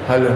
Hello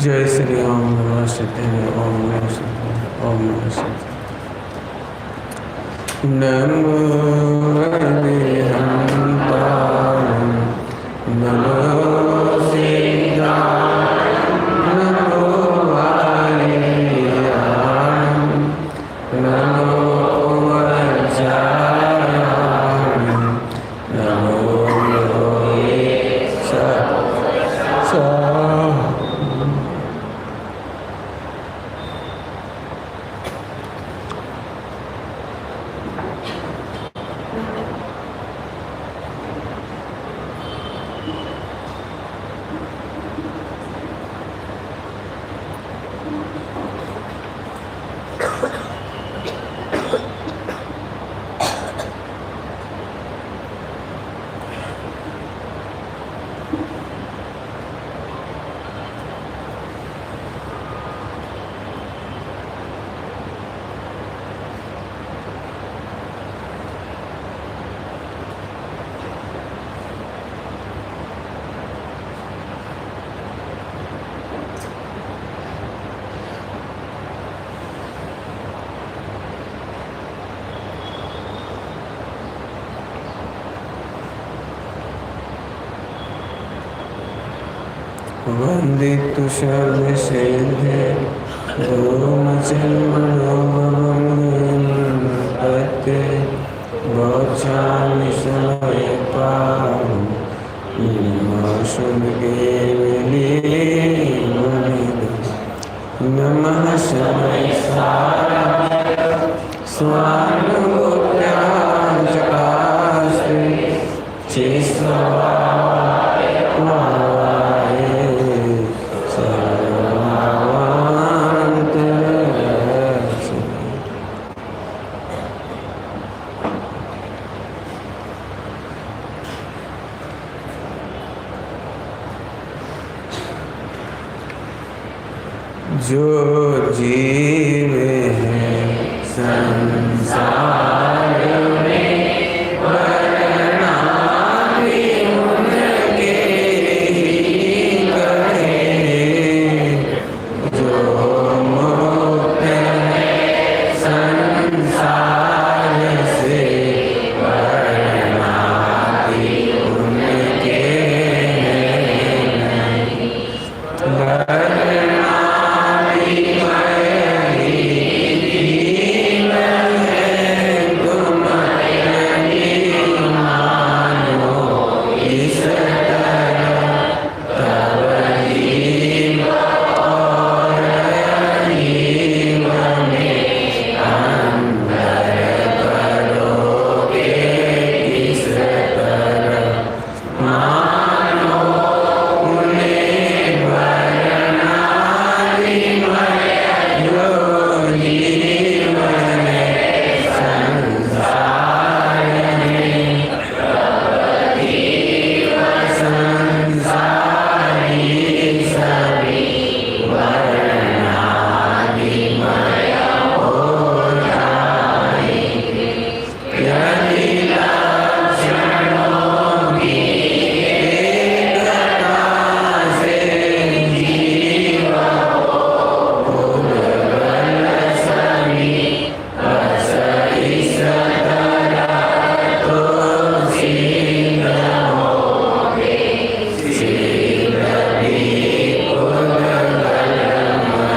जय श्री राम नमः सिद्धाय ओम नमः सिद्धाय ओम नमः सिद्धाय नमो हरिहंताय नमो सिद्धाय नमो हरिहंताय नमो वज्राय नमो वन्दितु सर्वसिद्धे धूमचन्मनोमङ्गलपते गच्छामि समयपाहं नमः समयसाराय स्वानुभूत्यां चकास्ते चेष्टवाय जो जीव है संसार में वरना भी उनके ही कहे, जो मुक्त है संसार से वरना भी उनके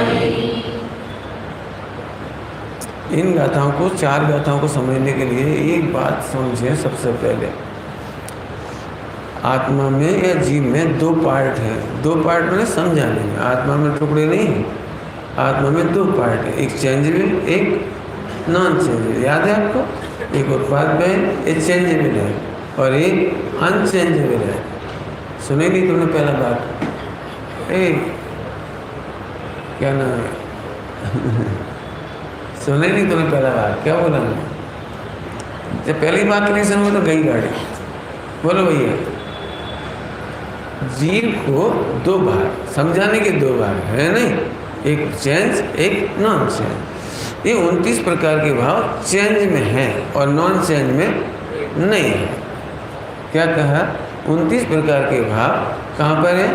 नहीं। इन गाथाओं को, चार गाथाओं को समझने के लिए एक बात समझे। सबसे पहले आत्मा में या जीव में दो पार्ट है। दो पार्ट मैंने समझाने में, आत्मा में टुकड़े नहीं है। आत्मा में दो पार्ट है, एक चेंजेबल, एक नॉन चेंजेबल। याद है आपको? एक उत्पाद है, एक चेंजेबल है और एक अनचेंजेबल है। सुने नहीं तुमने पहला बात? क्या नाम है? सुने नहीं तुमने पहला बात? क्या बोला मैं? जब पहली बात नहीं सुनो तो गई गाड़ी। बोलो भैया। जीव को दो भाग, समझाने के दो भाग है नहीं, एक चेंज, एक नॉन चेंज। ये 29 प्रकार के भाव चेंज में है और नॉन चेंज में नहीं है। क्या कहा? 29 प्रकार के भाव कहाँ पर है?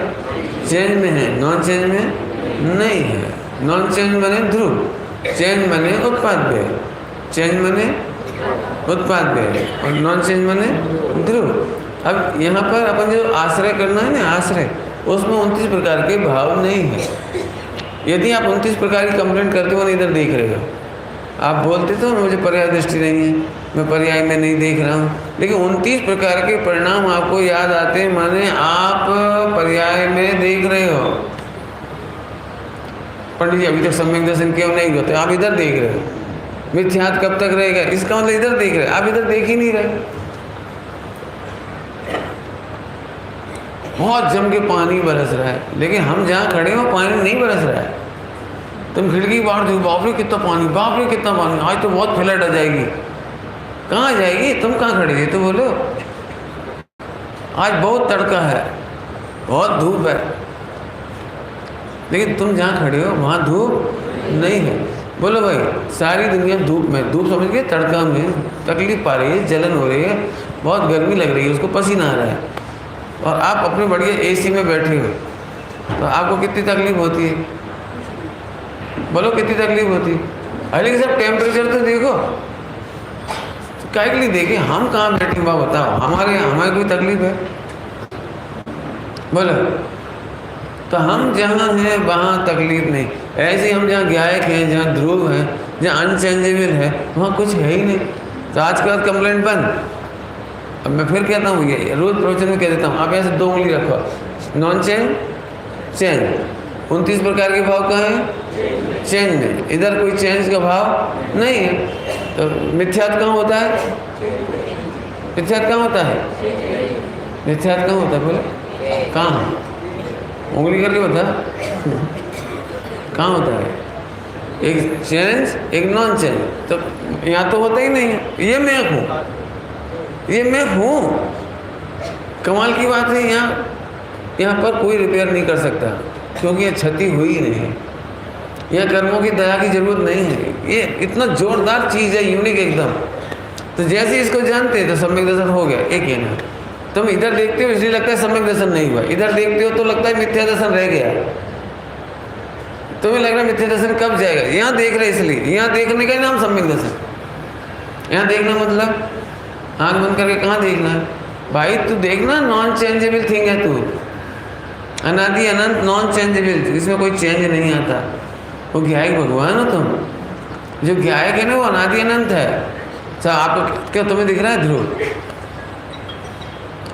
चेंज में है, नॉन चेंज में नहीं है। नॉन चेंज बने ध्रुव, चेंज बने उत्पाद व्यय। चेंज बने उत्पाद व्यय और नॉन चेंज बने ध्रुव। अब यहाँ पर अपन जो आश्रय करना है ना, आश्रय, उसमें 29 प्रकार के भाव नहीं है। यदि आप 29 प्रकार की कंप्लेंट करते हो, इधर देख रहे हो, आप बोलते तो मुझे पर्याय दृष्टि नहीं है, मैं पर्याय में नहीं देख रहा हूँ, लेकिन 29 प्रकार के परिणाम आपको याद आते हैं, माने आप पर्याय में देख रहे हो। पंडित जी अभी तक सम्यक दर्शन क्यों नहीं होते? आप इधर देख रहे हो। मिथ्यात्व कब तक रहेगा? इसका मतलब इधर देख रहे, आप इधर देख ही नहीं रहे। बहुत जम के पानी बरस रहा है, लेकिन हम जहाँ खड़े हो पानी नहीं बरस रहा है। तुम खिड़की बाहर देखो, बाप रे कितना पानी, बाप रे कितना पानी, आज तो बहुत फ्लड आ जाएगी। कहाँ जाएगी? तुम कहाँ खड़े थे तो बोलो? आज बहुत तड़का है, बहुत धूप है, लेकिन तुम जहाँ खड़े हो वहाँ धूप नहीं है। बोलो भाई, सारी दुनिया धूप में, धूप समझ के तड़का में तकलीफ पा रही है, जलन हो रही है, बहुत गर्मी लग रही है, उसको पसीना आ रहा है, और आप अपने बढ़िया एसी में बैठे हो, तो आपको कितनी तकलीफ होती है? बोलो कितनी तकलीफ होती है? अरे सब टेम्परेचर तो देखो, क्या के लिए देखें? हम कहाँ बैठे बा बताओ, हमारे कोई तकलीफ है? बोलो तो हम जहाँ हैं वहाँ तकलीफ नहीं। ऐसे हम जहाँ गायक हैं, जहाँ ध्रुव है, जहाँ अनचेंजेबल है, वहाँ कुछ है ही नहीं। तो आज के बाद कंप्लेंट बंद। अब मैं फिर कहता हूँ, ये रोज प्रवचन में कह देता हूँ, आप ऐसे 2 उंगली रखो, नॉन चेंज, चेंज। 29 प्रकार के भाव कहाँ हैं? चेंज में। इधर कोई चेंज का भाव नहीं है। तो मिथ्यात्व कहाँ होता है? मिथ्यात्व कहाँ होता है? मिथ्यात्व कहाँ होता है? बोले कहाँ? उंगली करके बता, कहाँ होता है? एक चेंज, एक नॉन चेंज। तो यहाँ तो होता ही नहीं है। ये मैं हूँ, ये मैं हूँ। कमाल की बात है, यहाँ पर कोई रिपेयर नहीं कर सकता, क्योंकि ये क्षति हुई नहीं है। यह कर्मों की दया की जरूरत नहीं है। ये इतना जोरदार चीज़ है, यूनिक एकदम। तो जैसे इसको जानते हैं तो सम्यक दर्शन हो गया। एक ही ना, तुम इधर देखते हो इसलिए लगता है सम्यक दर्शन नहीं हुआ, इधर देखते हो तो लगता है मिथ्या दर्शन रह गया। तुम्हें लग रहा है मिथ्या दर्शन कब जाएगा? यहाँ देख रहे इसलिए, यहाँ देखने का ही नाम सम्यक दर्शन। यहाँ देखना मतलब आँख बंद करके कहाँ देखना है भाई? तू देखना, नॉन चेंजेबल थिंग है तू, अनादि अनंत नॉन चेंजेबल, इसमें कोई चेंज नहीं आता। वो ज्ञायक भगवान हो तुम, जो ज्ञायक है ना वो अनादि अनंत है। अच्छा, आपको क्या तुम्हें दिख रहा है ध्रुव?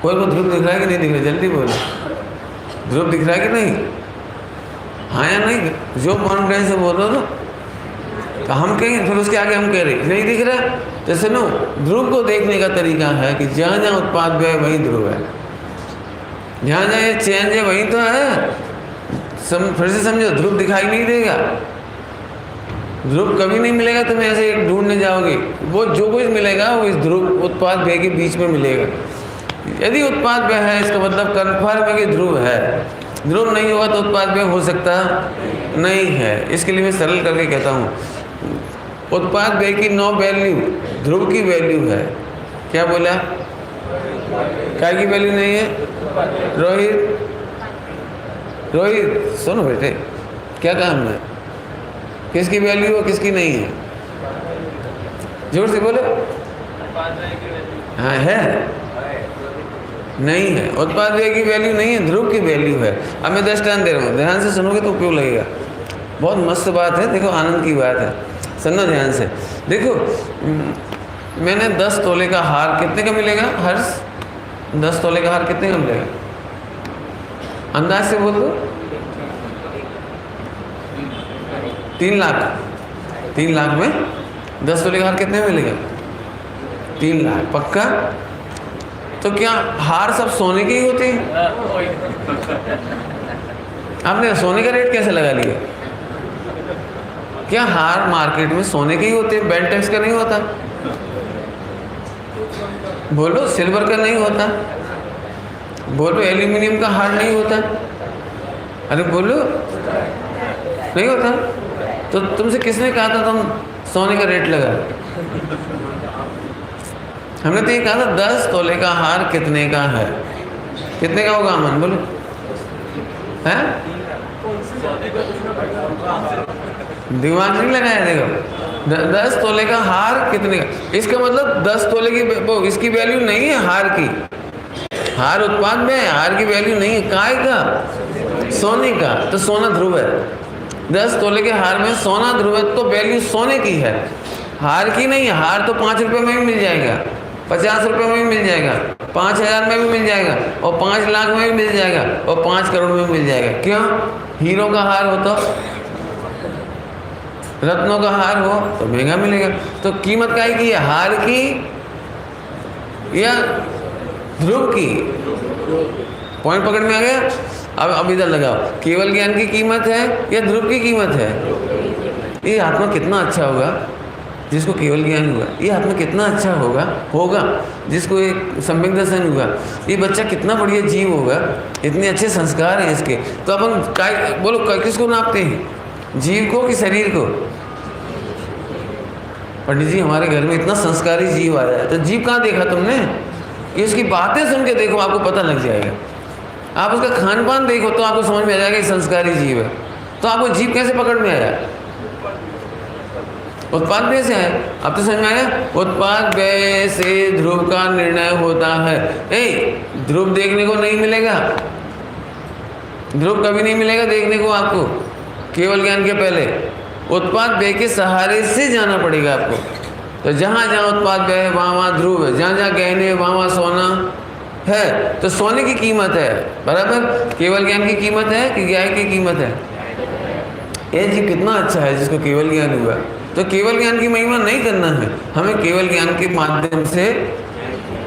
कोई को ध्रुव दिख रहा है कि नहीं दिख रहा? जल्दी बोलो, ध्रुव दिख रहा है कि नहीं? हाँ या नहीं? जो कॉन्फिडेंस से बोल रहे हो तो हम कहें, फिर उसके आगे हम कह रहे नहीं दिख रहा। तो सुनो, ध्रुव को देखने का तरीका है कि जहाँ जहाँ उत्पाद व्यय वहीं ध्रुव है, जहाँ जहाँ ये चेंज है वहीं तो है। फिर से समझो, ध्रुव दिखाई नहीं देगा। ध्रुव कभी नहीं मिलेगा तुम्हें, ऐसे ढूंढने जाओगे। वो जो कुछ मिलेगा वो इस ध्रुव उत्पाद व्यय के बीच में मिलेगा। यदि उत्पाद व्यय है, इसका मतलब कन्फर्म है कि ध्रुव है। ध्रुव नहीं होगा तो उत्पाद व्यय हो सकता नहीं है। इसके लिए मैं सरल करके कहता हूँ, उत्पाद व्यय की नो वैल्यू ध्रुव की वैल्यू है। क्या बोला? क्या की वैल्यू नहीं है? रोहित, रोहित सुनो बेटे, क्या कहा हमने? किसकी वैल्यू है, किसकी नहीं है? जोर से बोलो। हाँ है, नहीं है। उत्पाद व्यय की वैल्यू नहीं है, ध्रुव की वैल्यू है। अब मैं दृष्टांत दे रहा हूँ, ध्यान से सुनोगे तो उपयोग लगेगा। बहुत मस्त बात है, देखो आनंद की बात है, सुनो ध्यान से। देखो, मैंने 10 तोले का हार कितने का मिलेगा? हर्ष, 10 तोले का हार कितने का मिलेगा? अंदाज से बोल दो। 3 लाख। 3 लाख में 10 तोले का हार कितने में मिलेगा? 3 लाख पक्का? तो क्या हार सब सोने के ही होते हैं? आपने सोने का रेट कैसे लगा लिया? क्या हार मार्केट में सोने के ही होते हैं? बैंक टैक्स का नहीं होता? बोलो, सिल्वर का नहीं होता? बोलो, एल्यूमिनियम का हार नहीं होता? अरे बोलो, नहीं होता? तो तुमसे किसने कहा था तुम सोने का रेट लगा? हमने तो ये कहा था 10 तोले का हार कितने का है? कितने का होगा अमन? बोलो। है? दिमाग नहीं लगाया? देखो, 10 तोले का हार कितने का, इसका मतलब 10 तोले की इसकी वैल्यू नहीं है हार की। हार उत्पाद में है, हार की वैल्यू नहीं है। काय का? सोने का। तो सोना ध्रुव है। 10 तोले के हार में सोना ध्रुव है, तो वैल्यू सोने की है, हार की नहीं है। हार तो 5 रुपये में भी मिल जाएगा, 50 रुपये में भी मिल जाएगा, 5000 में भी मिल जाएगा, और 5 लाख में भी मिल जाएगा, और 5 करोड़ में भी मिल जाएगा। क्यों? हीरो का हार हो तो, रत्नों का हार हो तो महंगा मिलेगा। तो कीमत काय की है? हार की या ध्रुव की? पॉइंट पकड़ में आ गया? अब इधर लगाओ, केवल ज्ञान की कीमत है या ध्रुव की कीमत है? ये आत्मा कितना अच्छा होगा जिसको केवल ज्ञान हुआ। ये आत्मा कितना अच्छा होगा जिसको एक सम्यक दर्शन हुआ। ये बच्चा कितना बढ़िया जीव होगा, इतने अच्छे संस्कार हैं इसके। तो अपन काय बोलो, किसको नापते हैं? जीव को कि शरीर को? पंडित जी, हमारे घर में इतना संस्कारी जीव आया है। तो जीव कहाँ देखा तुमने? इसकी बातें सुन के देखो, आपको पता लग जाएगा। आप उसका खान पान देखो तो आपको समझ में आ जाएगा कि संस्कारी जीव है। तो आपको जीव कैसे पकड़ में आया? उत्पाद व्यय से है। अब तो समझ में आया? उत्पाद व्यय से ध्रुव का निर्णय होता है। ध्रुव देखने को नहीं मिलेगा, ध्रुव कभी नहीं मिलेगा देखने को आपको केवल ज्ञान के पहले। उत्पाद व्यय के सहारे से जाना पड़ेगा आपको। तो जहाँ जहाँ उत्पाद व्यय है वहाँ वहाँ ध्रुव है, जहाँ जहाँ गहने है वहाँ वहाँ सोना है। तो सोने की कीमत है बराबर, केवल ज्ञान की कीमत है कि ज्ञान की कीमत है? ये जी कितना अच्छा है जिसको केवल ज्ञान हुआ। तो केवल ज्ञान की महिमा नहीं करना है हमें, केवल ज्ञान के माध्यम से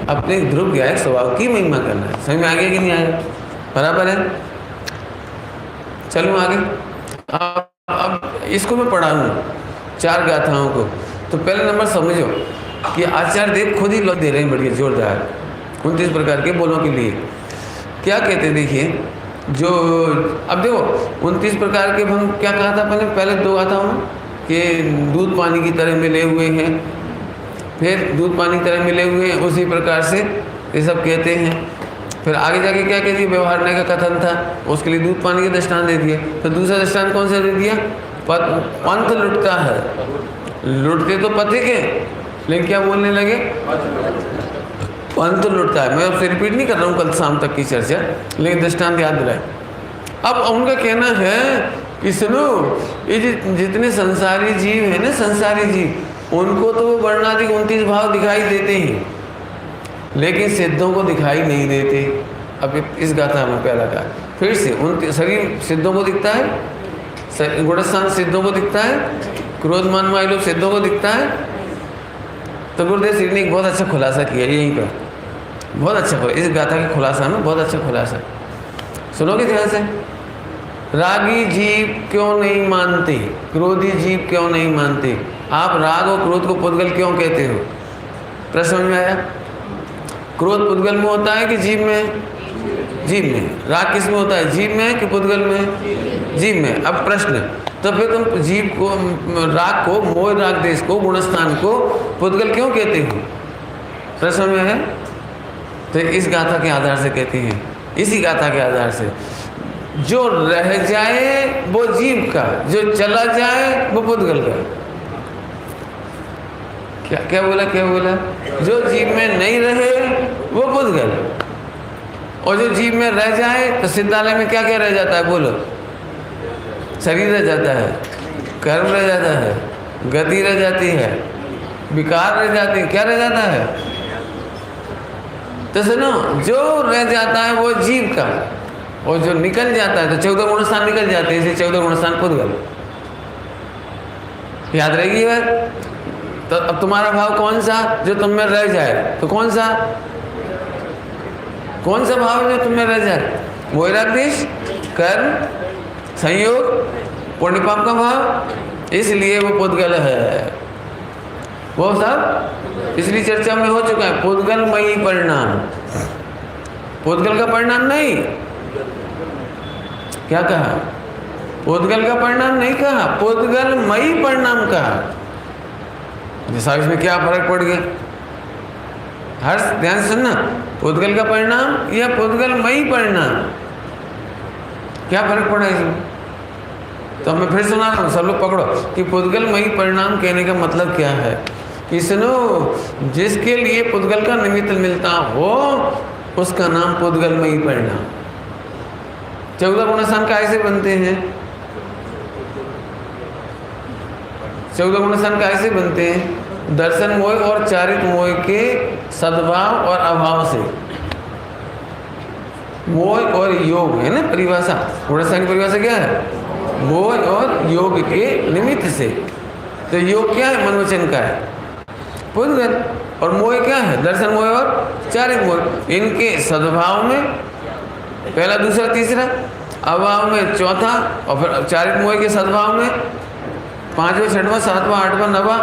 अपने ध्रुव ज्ञायक स्वभाव की महिमा करना है। समझ में आ गया कि नहीं आया? बराबर है। चलूँ आगे। अब इसको मैं पढ़ा हूँ 4 गाथाओं को। तो पहले नंबर समझो कि आचार्य देव खुद ही लौट दे रहे हैं बढ़िया जोरदार 29 प्रकार के बोलों के लिए। क्या कहते हैं देखिए, जो अब देखो 29 प्रकार के हम क्या कहा था पहले 2 गाथाओं कि दूध पानी की तरह मिले हुए हैं, फिर दूध पानी की तरह मिले हुए हैं, उसी प्रकार से ये सब कहते हैं। फिर आगे जाके क्या कह दिया, व्यवहारने का कथन था, उसके लिए दूध पानी के दृष्टांत दे दिए। तो दूसरा दृष्टांत कौन सा दे दिया? पंथ लुटता है, लुटते तो पथिक है लेकिन क्या बोलने लगे? पंथ लुटता है। मैं आपसे रिपीट नहीं कर रहा हूँ कल शाम तक की चर्चा, लेकिन दृष्टांत याद दिलाए। अब उनका कहना है कि सुनो, ये जितने संसारी जीव है ना, संसारी जीव, उनको तो वर्णाधिक 29 भाव दिखाई देते हैं लेकिन सिद्धों को दिखाई नहीं देते। अब इस गाथा में पहला कहा फिर से उन शरीर सिद्धों को दिखता है, गुणस्थान सिद्धों को दिखता है, क्रोध मान माय लोग सिद्धों को दिखता है। तो गुरुदेव श्री ने एक बहुत अच्छा खुलासा किया यहीं पर, बहुत अच्छा इस गाथा के खुलासा में बहुत अच्छा खुलासा सुनोगे ध्यान से। रागी जीव क्यों नहीं मानते, क्रोधी जीव क्यों नहीं मानते? आप राग और क्रोध को पुद्गल क्यों कहते हो? प्रश्न समझ में आया? क्रोध पुद्गल में होता है कि जीव में? जीव में। राग किस में होता है, जीव में कि पुद्गल में? जीव में। अब प्रश्न, तो फिर तुम जीव को, राग को, मोह राग देश को, गुणस्थान को पुद्गल क्यों कहते हो? प्रश्न में है। तो इस गाथा के आधार से कहते हैं, इसी गाथा के आधार से, जो रह जाए वो जीव का, जो चला जाए वो पुद्गल का। क्या बोला, क्या बोला? जो जीव में नहीं रहे वो पुद्गल, और जो जीव में रह जाए तो सिद्धालय में क्या क्या रह जाता है बोलो? शरीर रह जाता है, कर्म रह जाता है, गति रह जाती है, विकार रह जाती है, क्या रह जाता है? तो सुनो, जो रह जाता है वो जीव का, और जो निकल जाता है तो 14 गुणस्थान निकल जाते हैं, इसे 14 गुणस्थान पुद्गल। याद रहेगी बात? तो अब तुम्हारा भाव कौन सा जो तुम में रह जाए? तो कौन सा भाव जो तुम में रह जाए? वैराग्देश, कर्म, संयोग, पुण्य पाप का भाव, इसलिए वो पुद्गल है। वो सब इसलिए चर्चा में हो चुका है। पुद्गलमयी परिणाम, पुद्गल का परिणाम नहीं। क्या कहा? पुद्गल का परिणाम नहीं कहा, पुद्गलमयी परिणाम कहा। जैसा इसमें क्या फर्क पड़ गया? हर्ष ध्यान सुनना, पुद्गल का परिणाम या पुद्गलमयी परिणाम, क्या फर्क पड़ा इसमें? तो मैं फिर सुना रहा हूँ, सब लोग पकड़ो कि पुद्गलमयी परिणाम कहने का मतलब क्या है। कि सुनो, जिसके लिए पुद्गल का निमित्त मिलता हो उसका नाम पुद्गलमयी परिणाम। 14 गुणस्थान कैसे बनते हैं? 14 गुणस्थान कैसे बनते हैं? दर्शन मोह और चारित्र मोह के सद्भाव और अभाव से। मोह और योग है ना परिभाषा, गुणस्थान की परिभाषा क्या है? मोह और योग के निमित्त से। तो योग क्या है? मनोवचन का है पुद्गल, और मोह क्या है? दर्शन मोह और चारित्र मोह। इनके सद्भाव में पहला, दूसरा, तीसरा, अभाव में चौथा, और फिर चारित्र मोह के सद्भाव में 5वां, 6वां, 7वां, 8वां, 9वां,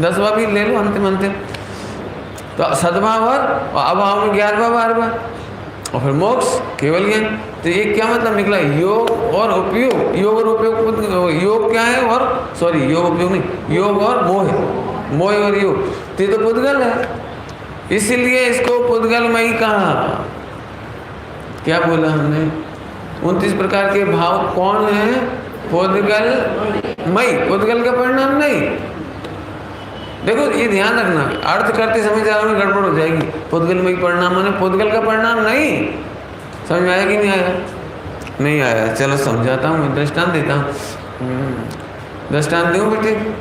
10वां भी ले लो अंतिम अंतिम। तो सद्भाव और अभाव में 11वां, 12वां, और फिर मोक्ष केवल ज्ञान। तो ये क्या मतलब निकला? योग और उपयोग। योग और उपयोग, योग क्या है? और सॉरी, योग उपयोग नहीं, योग और मोह, मोह और योग, तो ये तो पुद्गल है, इसीलिए इसको पुद्गलमयी कहा। क्या बोला हमने? 29 प्रकार के भाव कौन है? पुद्गलमयी, पुद्गल का परिणाम नहीं। देखो ये ध्यान रखना, अर्थ करते समय ज़्यादा में गड़बड़ हो जाएगी। पुद्गलमयी परिणाम माने पुद्गल का परिणाम नहीं, समझ में आया कि नहीं आया? नहीं आया, चलो समझाता हूँ, मैं दृष्टांत देता हूँ। दृष्टांत दूँ बेटे,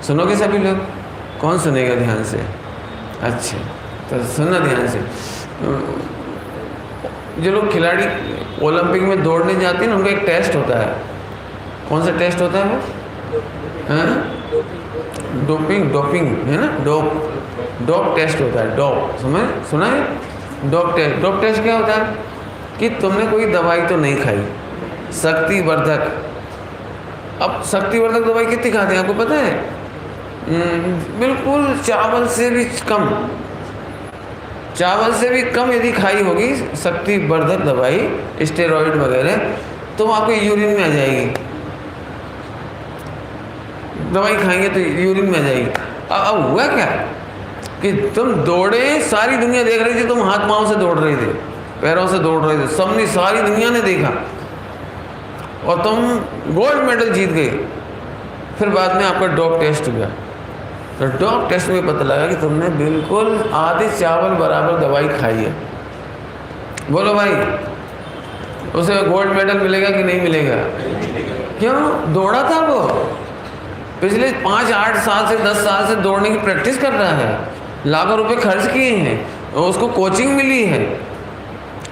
सुनोगे सभी लोग? कौन सुनेगा ध्यान से? अच्छा, तो सुनना ध्यान से। जो लोग खिलाड़ी ओलंपिक में दौड़ने जाते हैं ना, उनका एक टेस्ट होता है। कौन सा टेस्ट होता है वो? डोपिंग है ना, डोप टेस्ट होता है। डोप सुना है? डोप टेस्ट क्या होता है कि तुमने कोई दवाई तो नहीं खाई, शक्तिवर्धक। अब शक्तिवर्धक दवाई कितनी खाते हैं आपको पता है? बिल्कुल चावल से भी कम यदि खाई होगी शक्तिवर्धक दवाई, स्टेरॉइड वगैरह, तो आपको यूरिन में आ जाएगी। दवाई खाएंगे तो यूरिन में आ जाएगी। अब हुआ क्या कि तुम दौड़े, सारी दुनिया देख रही थी, तुम हाथ पांव से दौड़ रहे थे, पैरों से दौड़ रहे थे, सबने, सारी दुनिया ने देखा, और तुम गोल्ड मेडल जीत गए। फिर बाद में आपका डॉप टेस्ट हुआ, तो डॉप टेस्ट में पता लगा कि तुमने बिल्कुल आधे चावल बराबर दवाई खाई है। बोलो भाई, उसे गोल्ड मेडल मिलेगा कि नहीं मिलेगा? क्यों? दौड़ा था वो, पिछले 5-8 साल से 10 साल से दौड़ने की प्रैक्टिस कर रहा है, लाखों रुपए खर्च किए हैं, और उसको कोचिंग मिली है,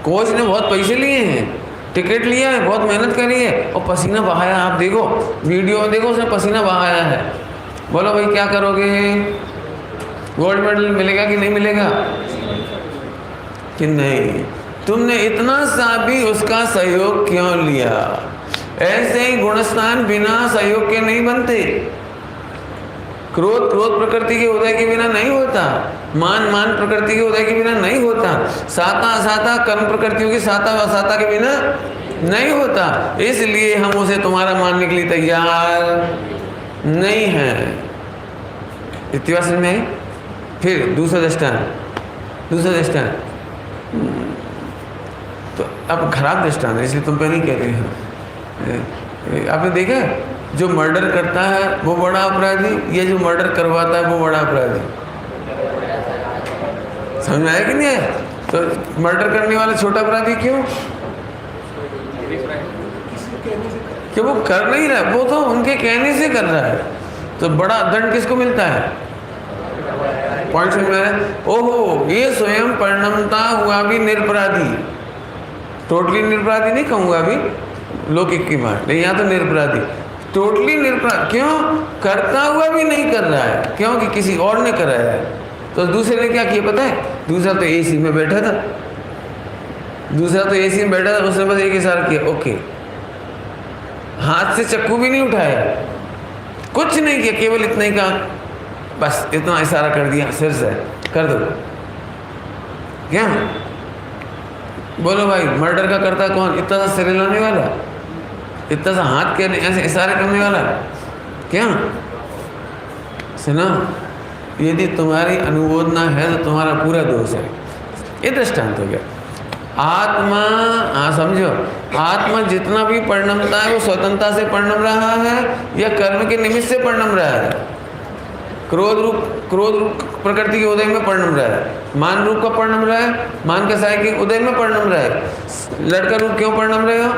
कोच ने बहुत पैसे लिए हैं, टिकट लिया है, बहुत मेहनत करी है, और पसीना बहाया। आप देखो वीडियो में, देखो उसने पसीना बहाया है। बोलो भाई क्या करोगे? गोल्ड मेडल मिलेगा कि नहीं मिलेगा? कि नहीं? तुमने इतना सा भी उसका सहयोग क्यों लिया? ऐसे ही गुणस्थान बिना सहयोग के नहीं बनते। क्रोध प्रकृति के उदय के बिना नहीं होता, मान प्रकृति के उदय के बिना नहीं होता, साता कर्म प्रकृतियों की साता के बिना नहीं होता। इसलिए हम उसे तुम्हारा मानने के लिए तैयार नहीं है। इतनी समझ में? फिर दूसरा दृष्टांत तो अब खराब दृष्टांत है, इसलिए तुम पे नहीं कह रहे हो। आपने देखा जो मर्डर करता है वो बड़ा अपराधी, या जो मर्डर करवाता है वो बड़ा अपराधी? समझ में आया कि नहीं आया? तो मर्डर करने वाला छोटा अपराधी क्यों? कि वो कर नहीं रहा, वो तो उनके कहने से कर रहा है। तो बड़ा दंड किसको मिलता है? पॉइंट समझ में आया? ओहो, ये स्वयं परिणमता हुआ भी निरपराधी। टोटली निरपराधी नहीं कहूँगा अभी, लौकिक की बात नहीं, यहाँ तो निरपराधी, टोटली निरपराध। क्यों? करता हुआ भी नहीं कर रहा है, क्योंकि किसी और ने कराया है। तो दूसरे ने क्या किया पता है? दूसरा तो एसी में बैठा था, उसने बस एक इशारा किया, ओके, हाथ से चक्कू भी नहीं उठाया, कुछ नहीं किया, केवल इतना ही कहा, बस इतना इशारा कर दिया सिर से, कर दो। क्या बोलो भाई, मर्डर का करता कौन? इतना सा सिर हिलाने वाला, इतना सा हाथ के ऐसे इशारे करने वाला? क्या सुना? यदि तुम्हारी अनुमोदना है तो तुम्हारा पूरा दोष है। ये दृष्टांत हो गया। आत्मा, हाँ समझो, आत्मा जितना भी परिणमता है वो स्वतंत्रता से परिणम रहा है या कर्म के निमित्त से परिणम रहा है? क्रोध रूप प्रकृति के उदय में परिणम रहा है, मान रूप का परिणम रहा है, मान कसाय के उदय में परिणम रहा है। लड़का रूप क्यों परिणम रहे हो?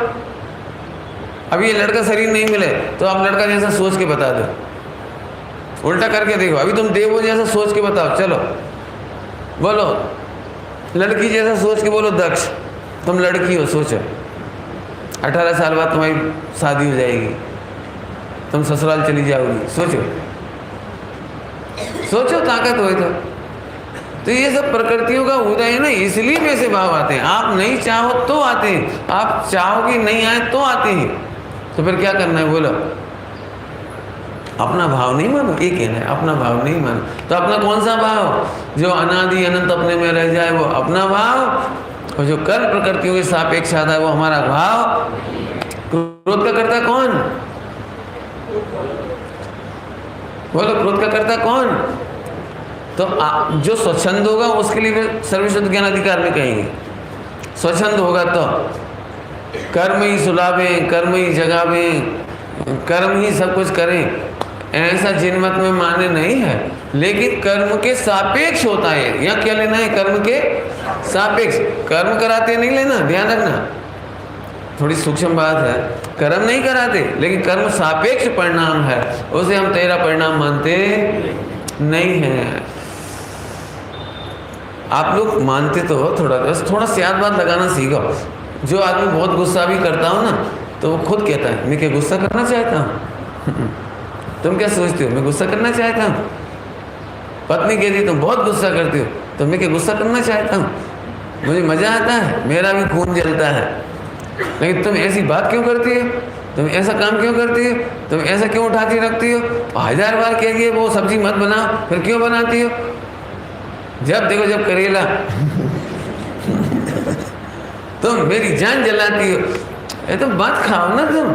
अभी ये लड़का शरीर नहीं मिले तो आप लड़का जैसा सोच के बता दो, उल्टा करके देखो, अभी तुम देवो जैसा सोच के बताओ, चलो बोलो, लड़की जैसा सोच के बोलो दक्ष, तुम लड़की हो, सोचो 18 साल बाद तुम्हारी शादी हो जाएगी, तुम ससुराल चली जाओगी, सोचो ताकत हो तो ये सब प्रकृतियों का उदय है ना, इसलिए वैसे भाव आते हैं। आप नहीं चाहो तो आते हैं, आप चाहोगे नहीं आए तो आते हैं। तो फिर क्या करना है बोलो? अपना भाव नहीं मानो, ये कहना है, अपना भाव नहीं मानो। तो अपना कौन सा भाव? जो अनादि अनंत अपने में रह जाए वो अपना भाव, और जो कर्म प्रकृतियों के सापेक्ष आता है वो हमारा भाव। क्रोध का करता कौन? बोलो, क्रोध का करता कौन? तो जो स्वच्छंद होगा उसके लिए सर्वशुद्ध ज्ञान अधिकार में कहेंगे। स्वच्छंद होगा तो कर्म ही सुलावे, कर्म ही जगावे, कर्म ही सब कुछ करें, ऐसा जिनमत में मान्य नहीं है। लेकिन कर्म के सापेक्ष होता है। यहाँ क्या लेना है? कर्म के सापेक्ष। कर्म कराते नहीं लेना, ध्यान रखना, थोड़ी सूक्ष्म बात है। कर्म नहीं कराते, लेकिन कर्म सापेक्ष परिणाम है, उसे हम तेरा परिणाम मानते नहीं हैं। आप लोग मानते तो हो, थोड़ा स्याद बात लगाना सीखो। जो आदमी बहुत गुस्सा भी करता हो ना, तो वो खुद कहता है मैं क्या गुस्सा करना चाहता हूँ। तुम क्या सोचते हो मैं गुस्सा करना चाहता हूँ? पत्नी कहती तुम बहुत गुस्सा करते हो, तो मैं क्या गुस्सा करना चाहता हूँ? मुझे मज़ा आता है, मेरा भी खून जलता है, लेकिन तुम ऐसी बात क्यों करती हो? तुम ऐसा काम क्यों करती हो? तुम ऐसा क्यों उठाती रखती हो? 1000 बार कहिए वो सब्जी मत बनाओ, फिर क्यों बनाती हो? जब देखो जब करेला तुम मेरी जान जलाती हो। ये तो बात खाओ ना तुम,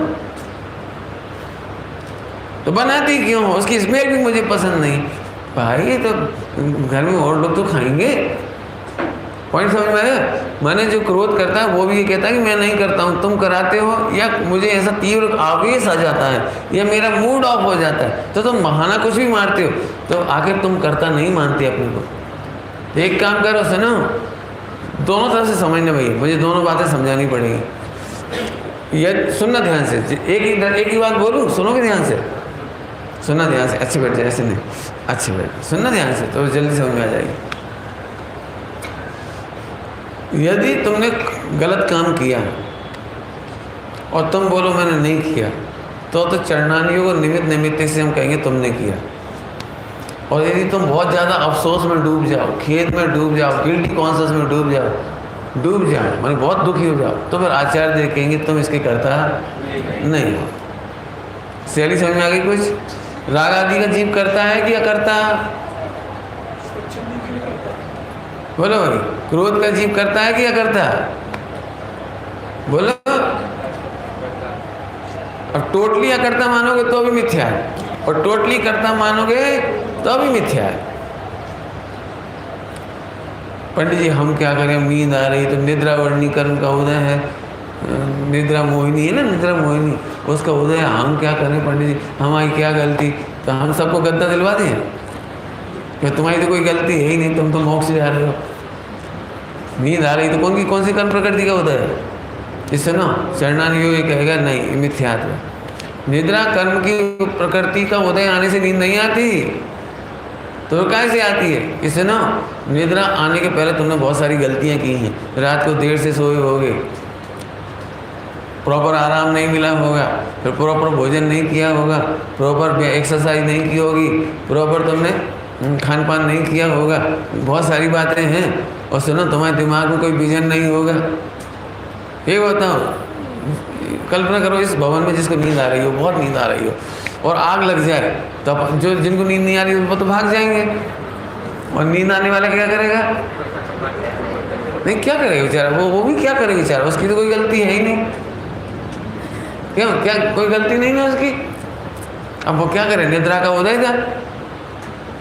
तो बनाती क्यों हो? उसकी स्मेल भी मुझे पसंद नहीं। भाई ये तो घर में और लोग तो खाएंगे। पॉइंट समझ में आया? मैंने जो क्रोध करता है वो भी ये कहता है कि मैं नहीं करता हूँ, तुम कराते हो, या मुझे ऐसा तीव्र आवेश आ जाता है, या मेरा मूड ऑफ हो जाता है, तो तुम बहाना कुछ भी मारते हो, तो आखिर तुम करता नहीं मानते अपने को। एक काम करो, सुनो, दोनों तरफ से समझना भैया, मुझे दोनों बातें समझानी पड़ेगी। यह सुनना ध्यान से, एक ही बात बोलूँ, सुनोगे ध्यान से, सुनना ध्यान से, अच्छे बैठ जाए, ऐसे नहीं, अच्छे बैठ, सुनना ध्यान से तो जल्दी समझ में आ जाएगी। यदि तुमने गलत काम किया और तुम बोलो मैंने नहीं किया, तो चरणानियों को निमित्त निमित्त से हम कहेंगे तुमने किया। और यदि तुम बहुत ज़्यादा अफसोस में डूब जाओ, खेद में डूब जाओ, गिल्टी कॉन्शियस में डूब जाओ माने बहुत दुखी हो जाओ, तो फिर आचार्य देव कहेंगे तुम इसके करता नहीं हो। शैली समझ में आ गई कुछ? राग आदि का जीव करता है कि अकर्ता? बोलो भाई, क्रोध का जीव करता है कि अकर्ता? बोलो। और टोटली अकर्ता मानोगे तो भी मिथ्या है, और टोटली कर्ता मानोगे तो भी मिथ्या है। पंडित जी हम क्या करें, नींद आ रही, तो निद्रा वर्णी कर्म का उदय है, निद्रा मोहिनी है ना, निद्रा मोहिनी, उसका उदय, हम क्या करें पंडित जी, हमारी क्या गलती? तो हम सबको गद्दा दिलवा दें कि तुम्हारी तो कोई गलती है ही नहीं, तुम तो मोक्ष जा रहे हो। नींद आ रही तो कौन सी कर्म प्रकृति का उदय है? इससे ना चरणान योग कहेगा नहीं, मिथ्यात्व है। निद्रा कर्म की प्रकृति का उदय आने से नींद नहीं आती, तो कैसे आती है? इससे ना निद्रा आने के पहले तुमने बहुत सारी गलतियां की हैं, रात को देर से सोए होगे, प्रॉपर आराम नहीं मिला होगा, फिर प्रॉपर भोजन नहीं किया होगा, प्रॉपर एक्सरसाइज नहीं की होगी, प्रॉपर तुमने खान पान नहीं किया होगा, बहुत सारी बातें हैं। और सुनो तुम्हारे दिमाग में कोई विजन नहीं होगा। ये बताओ, कल्पना करो इस भवन में जिसको नींद आ रही हो, बहुत नींद आ रही हो, और आग लग जाए, तो जो जिनको नींद नहीं आ रही वो तो भाग जाएंगे, और नींद आने वाला क्या करेगा? नहीं, क्या करेगा बेचारा? वो भी क्या करेगा बेचारा? उसकी तो कोई गलती है ही नहीं। क्यों? क्या कोई गलती नहीं ना उसकी? अब वो क्या करे? निद्रा का उदय था,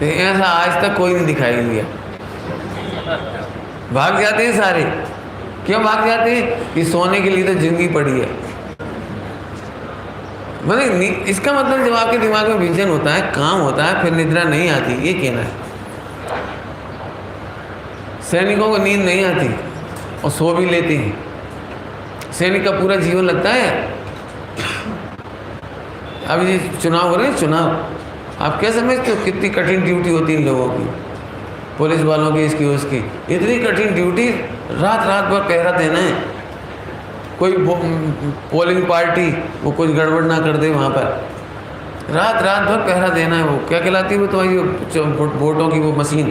ऐसा आज तक कोई नहीं दिखाई दिया। भाग जाते हैं सारे। क्यों भाग जाते हैं? कि सोने के लिए तो जिंदगी पड़ी है। मैंने इसका मतलब जब आपके दिमाग में विजन होता है, काम होता है, फिर निद्रा नहीं आती, ये कहना है। सैनिकों को नींद नहीं आती और सो भी लेते हैं। सैनिक का पूरा जीवन लगता है। अभी ये चुनाव हो रहे हैं, चुनाव आप क्या समझते हो कितनी कठिन ड्यूटी होती है इन लोगों की, पुलिस वालों की, इसकी उसकी, इतनी कठिन ड्यूटी, रात भर पहरा देना है। कोई पोलिंग पार्टी वो कुछ गड़बड़ ना कर दे, वहाँ पर रात भर पहरा देना है। वो क्या कहलाती है? वो तो वोटों की वो मशीन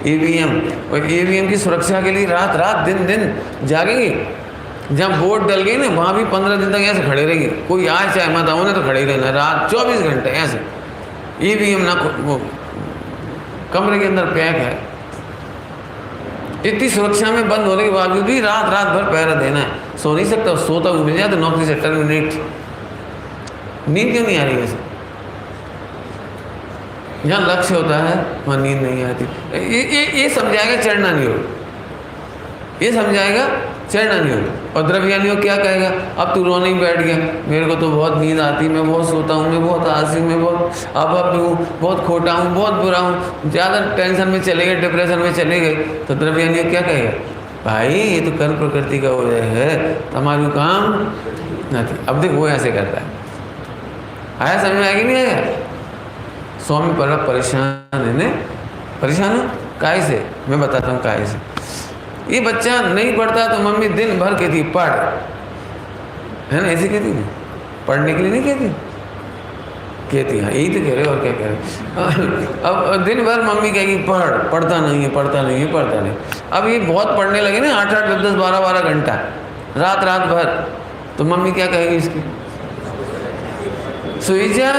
EVM, और EVM की सुरक्षा के लिए रात दिन जागेंगे। जब वोट डल गई ना, वहाँ भी 15 दिन तक ऐसे खड़े रहेंगे। कोई आए चाहे मत आओ ना, तो खड़े ही रहना रात 24 घंटे ऐसे। EVM ना वो कमरे के अंदर पैक है, इतनी सुरक्षा में बंद होने के बावजूद भी रात भर पहरा देना है। सो नहीं सकता, सोता हुआ मिल जाए तो नौकरी से टर्मिनेट। नींद क्यों नहीं आ रही वैसे? जहाँ लक्ष्य होता है वहाँ नींद नहीं आती। ये समझाएगा चढ़ना नहीं हो, ये समझाएगा चढ़ना नहीं हो। और द्रव्यानी को क्या कहेगा, अब तू रोने ही बैठ गया, मेरे को तो बहुत नींद आती, मैं बहुत सोता हूँ, मैं बहुत आलसी, मैं बहुत अब हूँ, बहुत खोटा हूँ, बहुत बुरा हूँ, ज़्यादा टेंशन में चले गए, डिप्रेशन में चले गए। तो द्रव्यानी को क्या कहेगा, भाई ये तो कर्म प्रकृति का वजह है, तुम्हारू काम नहीं। अब देख वो ऐसे करता है, आया समझ में, आया कि नहीं आया? स्वामी बड़ा परेशान है, परेशान हो काय से, मैं बताता हूँ काय से। ये बच्चा नहीं पढ़ता तो मम्मी दिन भर कहती पढ़, है ना, ऐसे कहती ना, पढ़ने के लिए नहीं कहती हाँ, यही तो कह रहे और क्या कह रहे। अब दिन भर मम्मी कहेगी पढ़ता नहीं है, पढ़ता नहीं है, पढ़ता नहीं। अब ये बहुत पढ़ने लगे ना, 8-8, 10-10, 12-12 घंटा रात भर, तो मम्मी क्या कहेगी इसकी, सोई जा,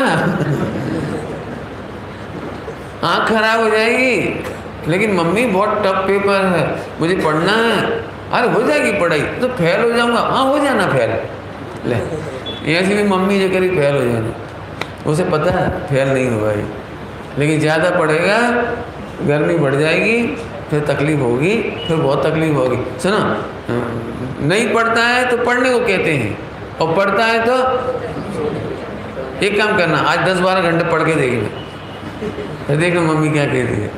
आँख खराब हो जाएगी। लेकिन मम्मी बहुत टफ पेपर है, मुझे पढ़ना है। अरे हो जाएगी पढ़ाई, तो फेल हो जाऊंगा, हाँ हो जाना फेल, ले ऐसी भी मम्मी जो करी फेल हो जाना, उसे पता है फेल नहीं होगा ये, लेकिन ज़्यादा पढ़ेगा गर्मी बढ़ जाएगी, फिर तकलीफ होगी, फिर बहुत तकलीफ होगी। सुनो, नहीं पढ़ता है तो पढ़ने को कहते हैं, और पढ़ता है तो एक काम करना, आज 10-12 घंटे पढ़ के देखना, फिर देखना मम्मी क्या कहती है।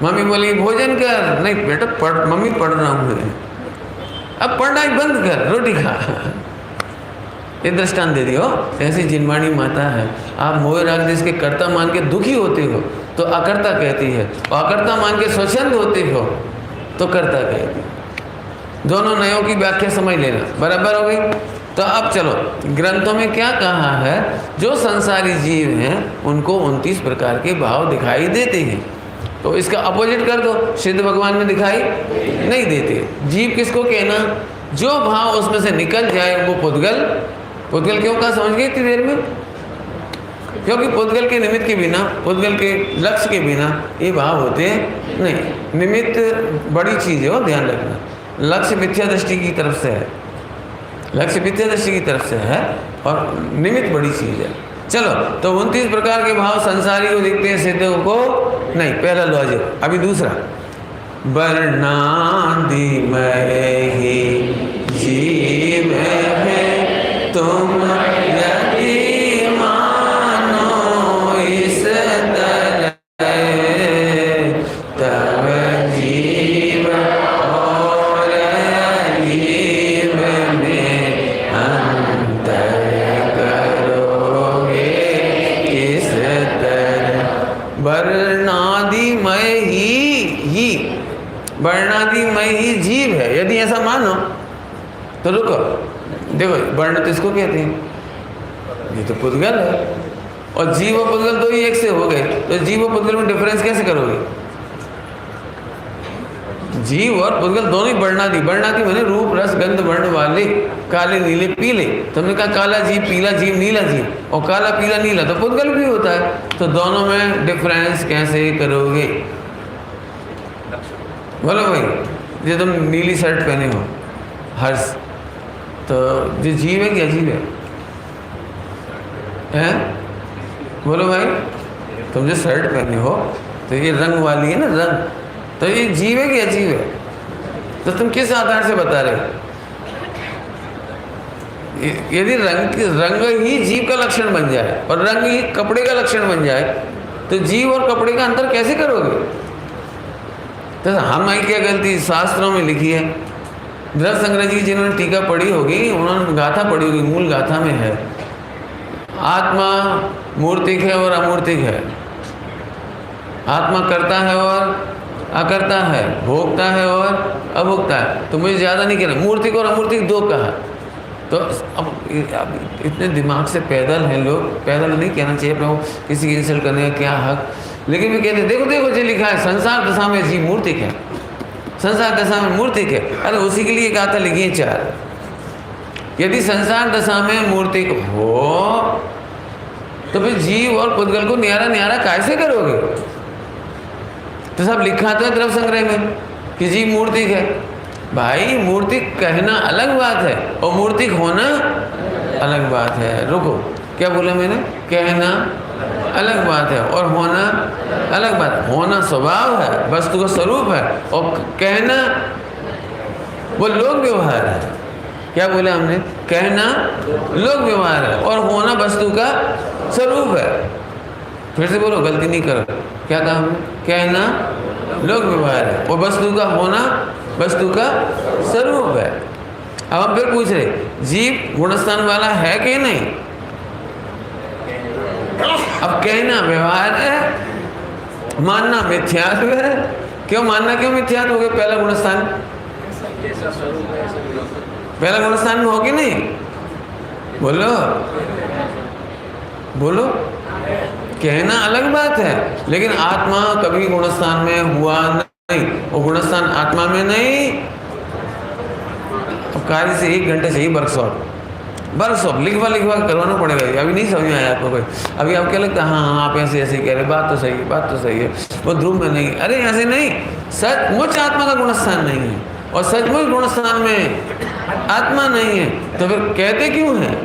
मम्मी बोली भोजन कर, नहीं बेटा पढ़, मम्मी पढ़ रहा हूँ, अब पढ़ना ही बंद कर, रोटी खा। ये दृष्टांत दे दियो। ऐसी जिनवाणी माता है, आप मोह राग देश के कर्ता मान के दुखी होते हो तो अकर्ता कहती है, और अकर्ता मान के स्वच्छंद होते हो तो कर्ता कहती है। दोनों नयों की व्याख्या समझ लेना, बराबर हो गई। तो अब चलो ग्रंथों में क्या कहा है, जो संसारी जीव हैं उनको 29 प्रकार के भाव दिखाई देते हैं, तो इसका अपोजिट कर दो, सिद्ध भगवान में दिखाई नहीं देते। जीव किसको कहना, जो भाव उसमें से निकल जाए वो पुद्गल। पुद्गल क्यों कहा समझ गए इतनी देर में, क्योंकि पुद्गल के निमित्त के बिना, पुद्गल के लक्ष्य के बिना ये भाव होते नहीं। निमित्त बड़ी चीज़ है, वो ध्यान रखना, लक्ष्य मिथ्या दृष्टि की तरफ से है, लक्ष्य मिथ्या दृष्टि की तरफ से है, और निमित्त बड़ी चीज़ है। चलो, तो 29 प्रकार के भाव संसारी को दिखते हैं, सिद्धों को नहीं। पहला लॉजिक। अभी दूसरा, वर्णादि में ही जीव है, तुम यदि मानो इस तरह, तब जीव और जीव में अंतर करोगे किस तरह। वर्णादिमय ही वर्णादिमय ही जीव है, यदि ऐसा मानो तो रुको, देखो वर्ण तो इसको कहते हैं, ये तो पुद्गल है, और जीव और पुद्गल तो ही एक से हो गए, तो जीव और पुद्गल में डिफरेंस कैसे करोगे? जीव और पुद्गल दोनों ही वर्णादि, वर्णादि माने रूप रस गंध वर्ण वाले, काले नीले पीले। तुमने कहा काला जीव, पीला जीव, नीला जीव, और काला पीला नीला तो पुद्गल भी होता है, तो दोनों में डिफरेंस कैसे करोगे? बोलो भाई, जो तुम नीली शर्ट पहने हो हर्ष, तो जो जीव है कि अजीब है? बोलो भाई, तुम जो शर्ट पहने हो तो ये रंग वाली है ना, रंग, तो ये जीव है कि अजीब है? तो तुम किस आधार से बता रहे हो? यदि रंग ही जीव का लक्षण बन जाए और रंग ही कपड़े का लक्षण बन जाए, तो जीव और कपड़े का अंतर कैसे करोगे? तो हमारी क्या गलती शास्त्रों में लिखी है। द्रव्य संग्रह जी जिन्होंने टीका पढ़ी होगी, उन्होंने गाथा पढ़ी होगी, मूल गाथा में है आत्मा मूर्तिक है और अमूर्तिक है, आत्मा करता है और अकर्ता है, भोगता है और अभोगता है। तो मुझे ज़्यादा नहीं कहना, मूर्तिक और अमूर्तिक दो कहा। तो अब इतने दिमाग से पैदल हैं लोग, पैदल नहीं कहना चाहिए अपने को, किसी की इंसल्ट करने का क्या हक, लेकिन भी कहते देखो देखो जो लिखा है, संसार दशा में जीव मूर्तिक है, संसार दशा में मूर्तिक है। अरे उसी के लिए गाथा लिखी है 4। यदि संसार दशा में मूर्तिक हो तो फिर जीव और पुद्गल को न्यारा न्यारा कैसे करोगे? तो सब लिखा तो है द्रव्य संग्रह में कि जीव मूर्तिक है। भाई मूर्तिक कहना अलग बात है और मूर्तिक होना अलग बात है। रुको, क्या बोला मैंने? कहना अलग बात है और होना अलग बात है। होना स्वभाव है, वस्तु का स्वरूप है, और कहना वो लोक व्यवहार है। क्या बोले हमने? कहना लोक व्यवहार है और होना वस्तु का स्वरूप है। फिर से बोलो, गलती नहीं करो। क्या कहा हमने? कहना लोक व्यवहार है और वस्तु का होना वस्तु का स्वरूप है। अब हम फिर पूछ रहे, जीव गुणस्थान वाला है कि नहीं? अब कहना व्यवहार है, मानना मिथ्यात्व है। क्यों मानना, क्यों मिथ्यात्व हो गया? पहला गुणस्थान, पहला गुणस्थान में हो कि नहीं? बोलो बोलो। कहना अलग बात है, लेकिन आत्मा कभी गुणस्थान में हुआ नहीं, वो गुणस्थान आत्मा में नहीं। अब कार्य से 1 घंटे से ही वर्कशॉप लिखवा करवाना पड़ेगा। अभी नहीं समझ में आया आपको कोई? अभी आप क्या लगता है? हाँ आप ऐसे कह रहे, बात तो सही है, वो ध्रुव में नहीं। अरे ऐसे नहीं, सचमुच आत्मा का गुणस्थान नहीं है और सचमुच गुणस्थान में आत्मा नहीं है। तो फिर कहते क्यों हैं?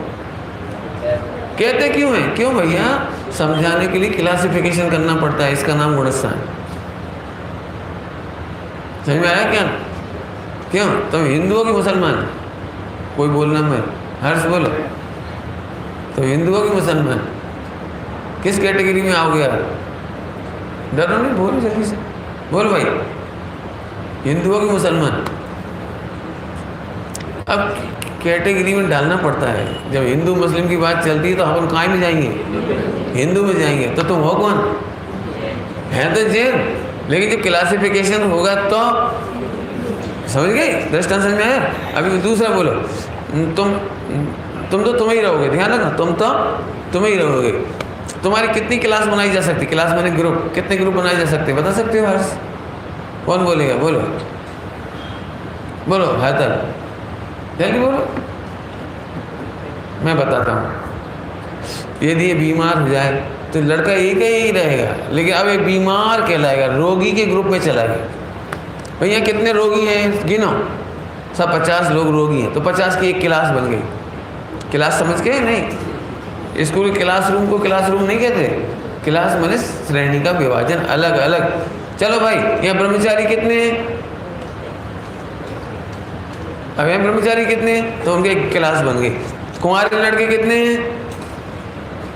क्यों भैया? समझाने के लिए क्लासिफिकेशन करना पड़ता है, इसका नाम गुणस्थान। समझ में आया क्या? क्यों तुम हिंदू हो कि मुसलमान? कोई बोलना मैं, हर्ष बोलो। तो हिंदू हो कि मुसलमान? किस कैटेगरी में आओगे यार? डरो नहीं, बोलो जल्दी से बोलो भाई, हिंदू हो कि मुसलमान? अब कैटेगरी में डालना पड़ता है। जब हिंदू मुस्लिम की बात चलती है तो अपन कहाँ में जाएंगे? हिंदू में जाएंगे। तो तुम हो कौन? है तो जैन, लेकिन जब क्लासिफिकेशन होगा तो समझ गए? दृष्टांत समझ में आया? अभी दूसरा बोलो, तुम तो तुम ही रहोगे, ध्यान रखना, तुम ही रहोगे। तुम्हारी कितनी क्लास बनाई जा सकती? क्लास माने ग्रुप, कितने ग्रुप बनाए जा सकते? बता सकते हो हर्ष? कौन बोलेगा? बोलो हैदर, जल्दी बोलो, मैं बताता हूँ। यदि ये बीमार हो जाए तो लड़का एक ही रहेगा, लेकिन अब ये बीमार कहलाएगा, रोगी के ग्रुप में चला गया। भैया कितने रोगी हैं गिनो? सब 50 लोग रोगी हैं, तो 50 की एक क्लास बन गई। क्लास समझ के? नहीं, स्कूल क्लासरूम को क्लासरूम नहीं कहते। क्लास माने श्रेणी का विभाजन अलग अलग। चलो भाई, यहाँ ब्रह्मचारी कितने हैं? अब यहाँ ब्रह्मचारी कितने हैं? तो उनके एक क्लास बन गई। कुंवारे लड़के कितने हैं?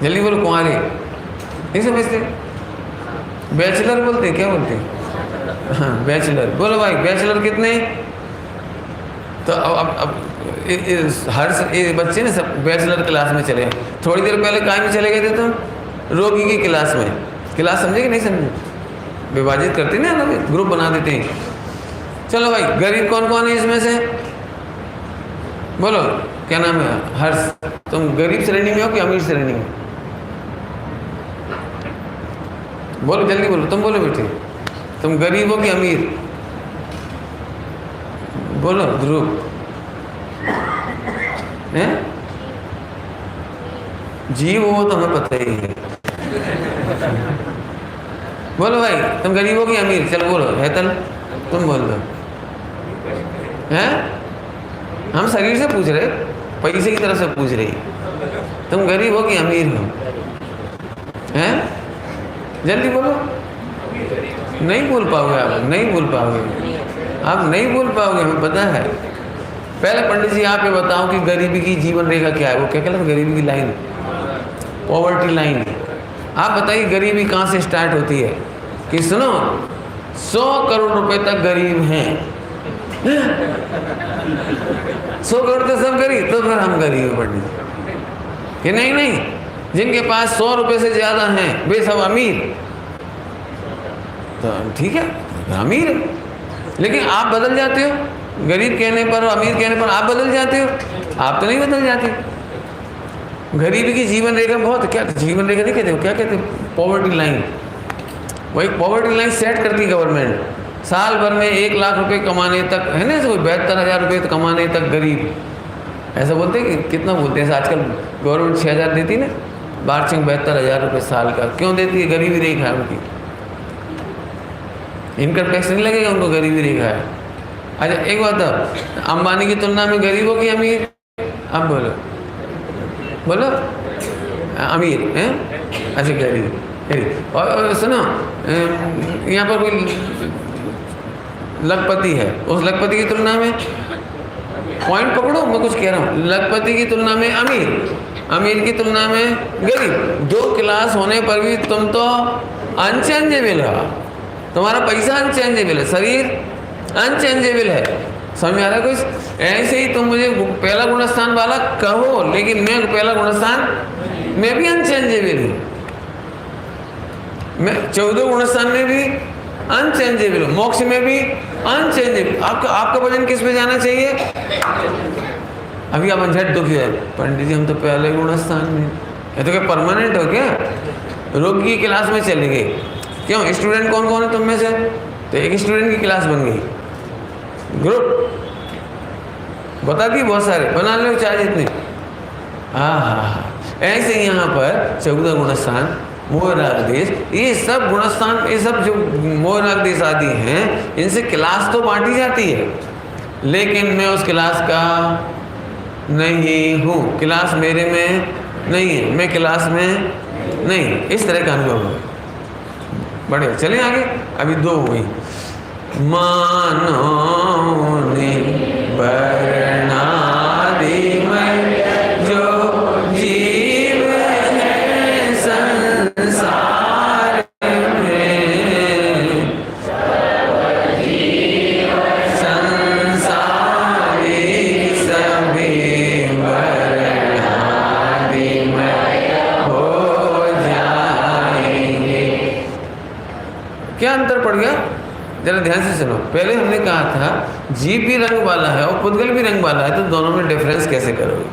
जल्दी बोलो, कुंवारे नहीं समझते? बैचलर बोलते हैं, क्या बोलते हैं? हाँ बैचलर, बोलो भाई बैचलर कितने? तो अब हर बच्चे ना सब बैचलर क्लास में चले। थोड़ी देर पहले कहाँ में चले गए थे तुम? रोगी की क्लास में। क्लास समझे कि नहीं समझे? विभाजित करते ना, ग्रुप बना देते हैं। चलो भाई, गरीब कौन कौन है इसमें से? बोलो, क्या नाम है? हर्ष, तुम गरीब श्रेणी में हो कि अमीर श्रेणी में? बोलो जल्दी बोलो, तुम बोलो बेटे, तुम गरीब हो कि अमीर? बोलो ध्रुव, हैं? जीव हो तो हमें पता ही है। बोलो भाई, तुम गरीब हो कि अमीर? चलो बोलो, हैतल तुम बोल दो। हैं? हम शरीर से पूछ रहे, पैसे की तरफ से पूछ रही। तुम गरीब हो कि अमीर हो? हैं? जल्दी बोलो। नहीं बोल पाओगे आप, नहीं बोल पाओगे आप, नहीं बोल पाओगे, हमें पता है। पहले पंडित जी आप ये बताओ कि गरीबी की जीवन रेखा क्या है? वो क्या कहते हैं? गरीबी की लाइन, पॉवर्टी लाइन। आप बताइए गरीबी कहाँ से स्टार्ट होती है? कि सुनो, 100 करोड़ रुपए तक गरीब हैं। 100 करोड़ तो सब गरीब, तो फिर हम गरीब है पंडित कि नहीं? जिनके पास 100 रुपए से ज्यादा हैं वे सब अमीर। तो ठीक है, अमीर है, लेकिन आप बदल जाते हो। गरीब कहने पर और अमीर कहने पर आप बदल जाते हो। आप तो नहीं बदल जाते। गरीबी की जीवन रेखा बहुत, क्या जीवन रेखा नहीं कहते हो, क्या कहते हैं? Poverty line. वो एक पॉवर्टी लाइन सेट करती है गवर्नमेंट। साल भर में 1 लाख रुपए कमाने तक, है ना, 72,000 रुपये कमाने तक गरीब, ऐसा बोलते हैं कि कितना बोलते हैं? आजकल गवर्नमेंट 6,000 देती ना वार्षिक, 72,000 रुपये साल का। क्यों देती है? गरीबी रेखा है उनकी। इनकम टैक्स नहीं लगेगा उनको, गरीबी रेखा है। अच्छा एक बात है, अंबानी की तुलना में गरीब हो कि अमीर? अब बोलो अमीर हैं? अच्छा गरीब। और सुनो, यहाँ पर कोई लखपति है, उस लखपति की तुलना में पॉइंट पकड़ो, मैं कुछ कह रहा हूँ। लखपति की तुलना में अमीर, अमीर की तुलना में गरीब, 2 क्लास होने पर भी तुम तो अनचेंजेबल हो। तुम्हारा पैसा अनचेंजेबल है, शरीर अनचेंजेबल है। समझ में आ रहा है कुछ? ऐसे ही तुम मुझे पहला गुणस्थान वाला कहो, लेकिन मैं पहला गुणस्थान, मैं भी अनचेंजेबल हूँ। मैं 14 गुणस्थान में भी अनचेंजेबल हूँ, मोक्ष में भी अनचेंजेबल। आपका वजन किस में जाना चाहिए? अभी आप झट दुखी है, पंडित जी हम तो पहले गुणस्थान में। ये तो क्या परमानेंट हो क्या? रोगी की क्लास में चले गए, क्यों? स्टूडेंट कौन कौन है तुम में से? तो एक स्टूडेंट की क्लास बन गई, ग्रुप बता दी, बहुत सारे बना लो चाहे जितने। हाँ, ऐसे यहाँ पर 14 गुणस्थान, मोह राग देश, ये सब गुणस्थान, ये सब जो मोह राग देश आदि हैं, इनसे क्लास तो बांटी जाती है, लेकिन मैं उस क्लास का नहीं हूँ, क्लास मेरे में नहीं है, मैं क्लास में नहीं। इस तरह का अनुभव है। बढ़िया, चलें आगे। अभी 2 हुई। मानो वर्णादिमय जो जीव है संसार में, संसारी सभी वर्णादिमय हो जाएंगे। क्या अंतर पड़ गया? जरा ध्यान से सुनो। पहले हमने कहा था जीव भी रंग वाला है और पुद्गल भी रंग वाला है, तो दोनों में डिफरेंस कैसे करोगे?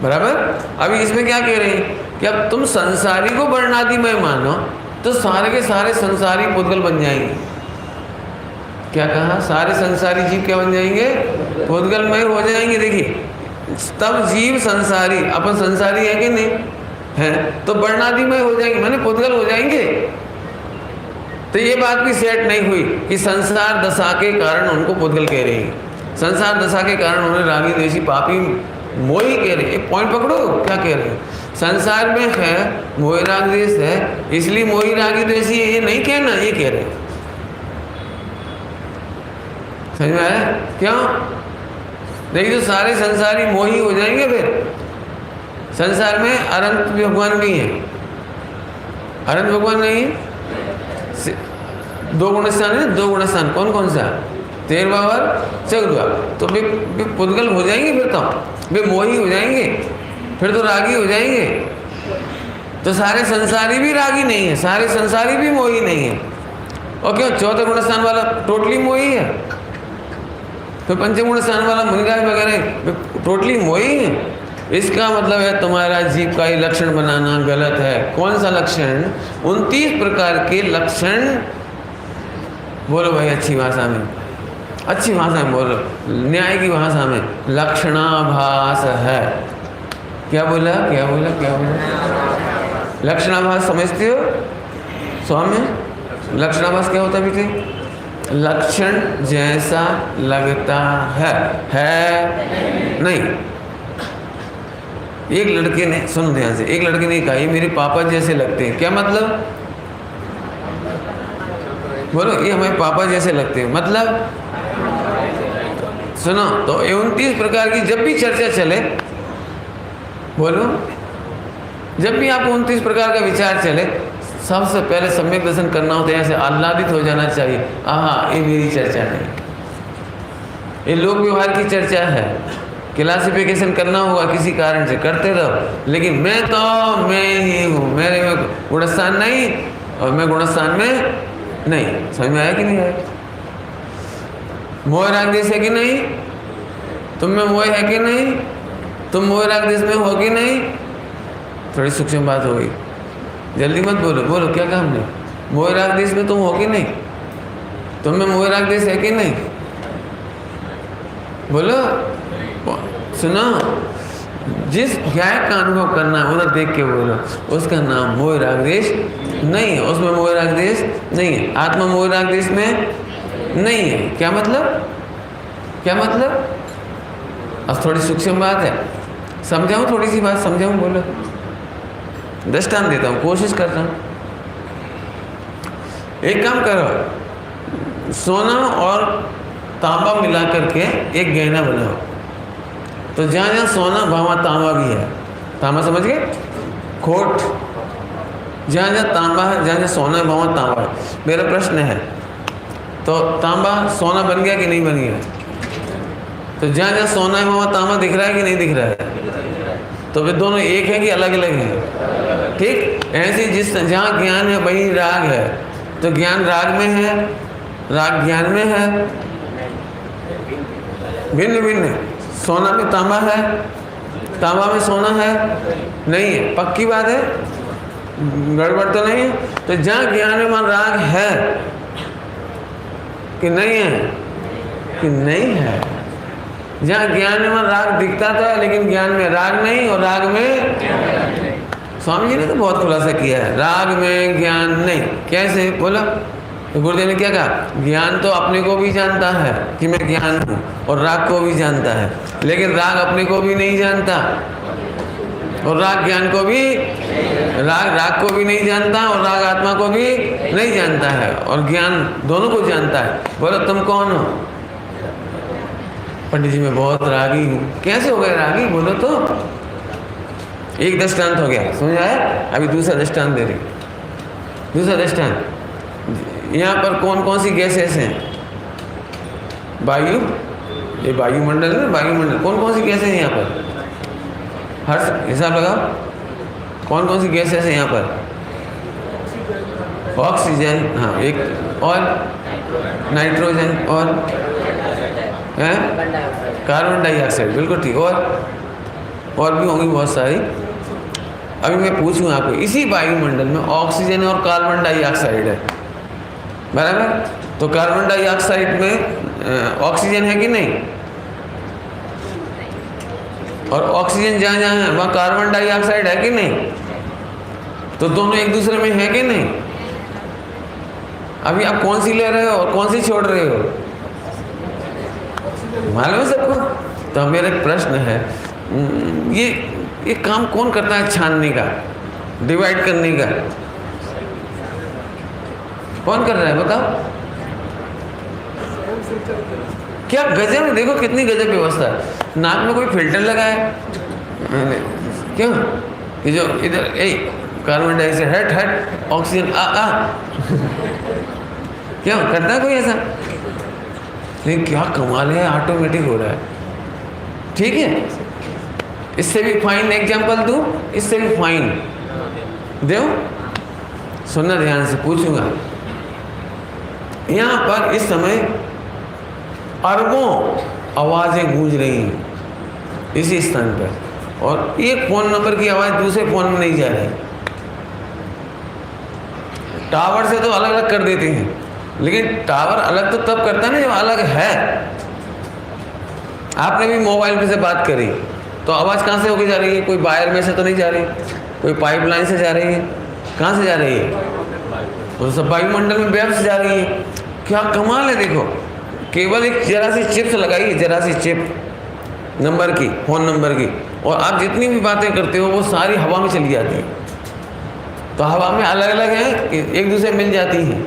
बराबर। अभी इसमें क्या कह रहे हैं कि अब तुम संसारी को वर्णादिमय मानो तो सारे के सारे संसारी पुद्गल बन जाएंगे। क्या कहा? सारे संसारी जीव क्या बन जाएंगे? पुद्गलमय हो जाएंगे। देखिए, तब जीव संसारी, अपन संसारी है कि नहीं है, तो वर्णादिमय हो जाएंगे, माने पुद्गल हो जाएंगे। तो ये बात भी सेट नहीं हुई कि संसार दशा के कारण उनको पुद्गल कह रहे हैं, संसार दशा के कारण उन्हें रागी द्वेषी पापी मोही कह रहे हैं। पॉइंट पकड़ो, क्या कह रहे हैं? संसार में है मोह राग द्वेष है, इसलिए मोही रागी द्वेषी, ये नहीं कहना, ये कह रहे हैं। समझ में आया? क्यों? देखिए, तो सारे संसारी मोही हो जाएंगे। फिर संसार में अनंत भगवान भी हैं, अनंत भगवान नहीं है। 2 गुणस्थान है, 2 गुणस्थान कौन कौन सा? 13वां और 14वां। तो वे पुद्गल हो जाएंगे, फिर तो वे मोही हो जाएंगे, फिर तो रागी हो जाएंगे। तो सारे संसारी भी रागी नहीं है, सारे संसारी भी मोही नहीं है। और क्यों? 14 गुणस्थान वाला टोटली मोही है, तो 5 गुणस्थान वाला मुनिराज वगैरह टोटली मोही है। इसका मतलब है तुम्हारा जीव का ही लक्षण बनाना गलत है। कौन सा लक्षण? 29 प्रकार के लक्षण। बोलो भाई अच्छी भाषा में, अच्छी भाषा में बोलो, न्याय की भाषा में। लक्षणाभास है। क्या बोला? क्या बोला? क्या बोला? लक्षणाभास समझते हो स्वामी? लक्षणाभास क्या होता है बेटे? लक्षण जैसा लगता है नहीं। एक लड़के ने, सुनो ध्यान से, एक लड़के ने कहा ये मेरे पापा जैसे लगते हैं। क्या मतलब? बोलो, ये हमारे पापा जैसे लगते हैं, मतलब सुनो। तो 29 प्रकार की जब भी चर्चा चले, बोलो, जब भी आपको 29 प्रकार का विचार चले, सबसे पहले सम्यक दर्शन करना होता है, ऐसे आह्लादित हो जाना चाहिए। हाँ, ये मेरी चर्चा नहीं, ये लोक व्यवहार की चर्चा है। क्लासिफिकेशन करना होगा किसी कारण से, करते रहो, लेकिन मैं तो मैं ही हूँ, मेरे में गुणस्थान नहीं और मैं गुणस्थान में नहीं। समझ में आया कि नहीं आया? मोह राग देश है कि नहीं? तुम में मोह है कि नहीं? तुम मोह राग देश में हो कि नहीं? थोड़ी सूक्ष्म बात हो गई, जल्दी मत बोलो। बोलो, क्या कहा हमने? मोह राग देश में तुम हो कि नहीं? तुम में मोह राग देश है कि नहीं? बोलो, सुनो। जिस गायक का अनुभव करना है उधर देख के बोलो, उसका नाम मोह राग देश नहीं है, उसमें मोह राग देश नहीं है, आत्मा मोह राग देश में नहीं है। क्या मतलब? क्या मतलब? अब थोड़ी सूक्ष्म बात है, समझाऊं? थोड़ी सी बात समझाऊं? बोलो, दृष्टांत देता हूँ, कोशिश करता हूँ। एक काम करो, सोना और तांबा मिला करके एक गहना बनाओ। तो जहाँ जहाँ सोना वहाँ तांबा भी है। तांबा समझ गए? खोट। जहाँ जहाँ तांबा है, जहाँ जहाँ सोना है वहाँ तांबा है। मेरा प्रश्न है, तो तांबा सोना बन गया कि नहीं बन गया? तो जहाँ जहाँ सोना है वहाँ तांबा दिख रहा है कि नहीं दिख रहा है? तो वे दोनों एक है कि अलग अलग हैं? ठीक ऐसे जिस जहाँ ज्ञान है वही राग है। तो ज्ञान राग में है, राग ज्ञान में है, भिन्न भिन्न। सोना में तांबा है, तांबा में सोना है? नहीं है। पक्की बात है, गड़बड़ तो नहीं है। तो जहाँ ज्ञान में राग है कि नहीं है? कि नहीं है। जहाँ ज्ञान में राग दिखता तो है, लेकिन ज्ञान में राग नहीं और राग में स्वामी जी ने तो बहुत खुलासा किया है, राग में ज्ञान नहीं। कैसे बोला? तो गुरुदेव ने क्या कहा? ज्ञान तो अपने को भी जानता है कि मैं ज्ञान हूँ, और राग को भी जानता है, लेकिन राग अपने को भी नहीं जानता और राग ज्ञान को भी, राग को भी नहीं जानता और राग आत्मा को भी नहीं जानता है, और ज्ञान दोनों को जानता है। बोलो तुम कौन हो? पंडित जी मैं बहुत रागी हूँ। कैसे हो गए रागी? बोलो तो। एक दृष्टांत हो गया, समझ आया? अभी दूसरा दृष्टांत दे रही। दूसरा दृष्टांत, यहाँ पर कौन कौन सी गैसेस हैं? वायु, ये वायुमंडल है ना, वायुमंडल। कौन कौन सी गैसें हैं यहाँ पर? हर हिसाब लगाओ, कौन कौन सी गैसेस हैं यहाँ पर? ऑक्सीजन, हाँ एक, और नाइट्रोजन, और कार्बन डाइऑक्साइड, बिल्कुल ठीक। और भी होंगी बहुत सारी। अभी मैं पूछूं आपको, इसी वायुमंडल में ऑक्सीजन और कार्बन डाइऑक्साइड है, बराबर? तो कार्बन डाइऑक्साइड में ऑक्सीजन है कि नहीं? और ऑक्सीजन जहाँ जहाँ है वहाँ कार्बन डाइऑक्साइड है कि नहीं? तो दोनों एक दूसरे में है कि नहीं? अभी आप कौन सी ले रहे हो और कौन सी छोड़ रहे हो? मालूम है सबको? तो मेरा एक प्रश्न है, ये काम कौन करता है छानने का, डिवाइड करने का? कौन कर रहा है बताओ? क्या गजब है, देखो कितनी गजब व्यवस्था है। नाक में कोई फिल्टर लगा है क्यों? कि जो इधर कार्बन डाइऑक्साइड हट हट, ऑक्सीजन आ क्यों करता है कोई ऐसा? लेकिन क्या कमाल है, ऑटोमेटिक हो रहा है। ठीक है, इससे भी फाइन एग्जाम्पल दूं, इससे भी फाइन दो, सुनना ध्यान से, पूछूंगा। यहाँ पर इस समय अरबों आवाज़ें गूंज रही हैं इसी स्थान पर, और एक फ़ोन नंबर की आवाज़ दूसरे फ़ोन में नहीं जा रही। टावर से तो अलग अलग कर देते हैं, लेकिन टावर अलग तो तब करता है ना जब अलग है। आपने भी मोबाइल पे से बात करी तो आवाज़ कहाँ से होके जा रही है? कोई वायर में से तो नहीं जा रही, कोई पाइपलाइन से जा रही है। कहाँ से जा रही है? वो सब वायुमंडल में वेव से जा रही है। क्या कमाल है, देखो केवल एक जरा सी चिप्स लगाई, जरा सी चिप नंबर की, फ़ोन नंबर की, और आप जितनी भी बातें करते हो वो सारी हवा में चली जाती है। तो हवा में अलग अलग हैं, एक दूसरे मिल जाती हैं।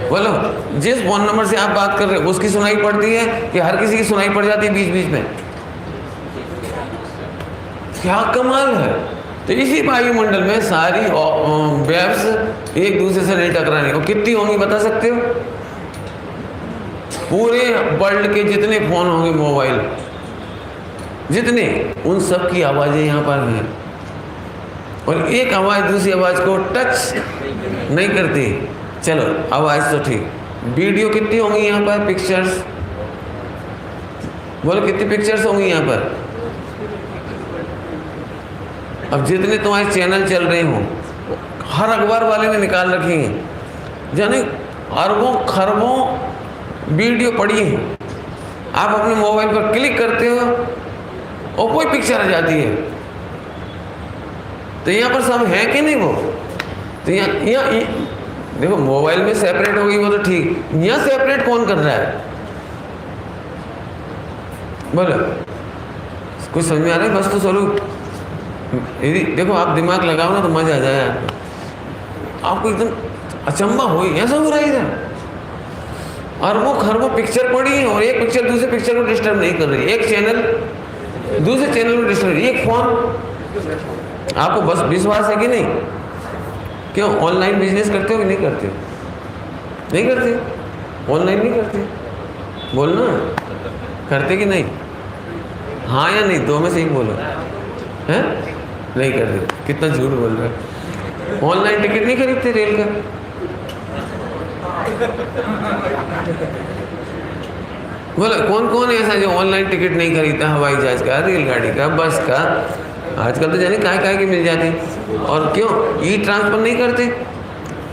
बोलो, जिस फ़ोन नंबर से आप बात कर रहे हो उसकी सुनाई पड़ती है कि हर किसी की सुनाई पड़ जाती है बीच बीच में? क्या कमाल है। तो इसी वायुमंडल में सारी वेव्स एक दूसरे से नहीं टकरानी। और कितनी होंगी बता सकते हो? पूरे वर्ल्ड के जितने फ़ोन होंगे, मोबाइल जितने, उन सब की आवाज़ें यहाँ पर हैं, और एक आवाज़ दूसरी आवाज़ को टच नहीं करती। चलो आवाज़ तो ठीक, वीडियो कितनी होंगी यहाँ पर? पिक्चर्स बोलो, कितनी पिक्चर्स होंगी यहाँ पर? अब जितने तुम्हारे चैनल चल रहे हो, हर अखबार वाले ने निकाल रखी हैं, यानी अरबों खरबों वीडियो पड़ी है। आप अपने मोबाइल पर क्लिक करते हो और कोई पिक्चर आ जाती है। तो यहाँ पर सब है कि नहीं वो? तो यहाँ देखो, मोबाइल में सेपरेट होगी वो तो ठीक, यहाँ सेपरेट कौन कर रहा है? बोलो, कुछ समझ में आ रहा है? बस तो स्वरूप यदि देखो आप दिमाग लगाओ ना तो मजा आ जाए आपको एकदम अचंबा हो, ऐसा हो रहा है इधर। अरबों खरबों पिक्चर पड़ी है और एक पिक्चर दूसरे पिक्चर को डिस्टर्ब नहीं कर रही, एक चैनल दूसरे चैनल को डिस्टर्ब, एक फोन। आपको बस विश्वास है कि नहीं? क्यों ऑनलाइन बिजनेस करते हो कि नहीं करते हो? नहीं करते, ऑनलाइन नहीं करते, बोलना करते कि नहीं? हाँ या नहीं, दो में से एक बोलो। हैं? नहीं करते, कितना झूठ बोल रहे हैं। ऑनलाइन टिकट नहीं खरीदते रेल का? बोलो कौन कौन ऐसा जो ऑनलाइन टिकट नहीं खरीदता, हवाई जहाज का, रेलगाड़ी का, बस का? आजकल तो जाने काय की मिल जाती। और क्यों ई ट्रांसफर नहीं करते?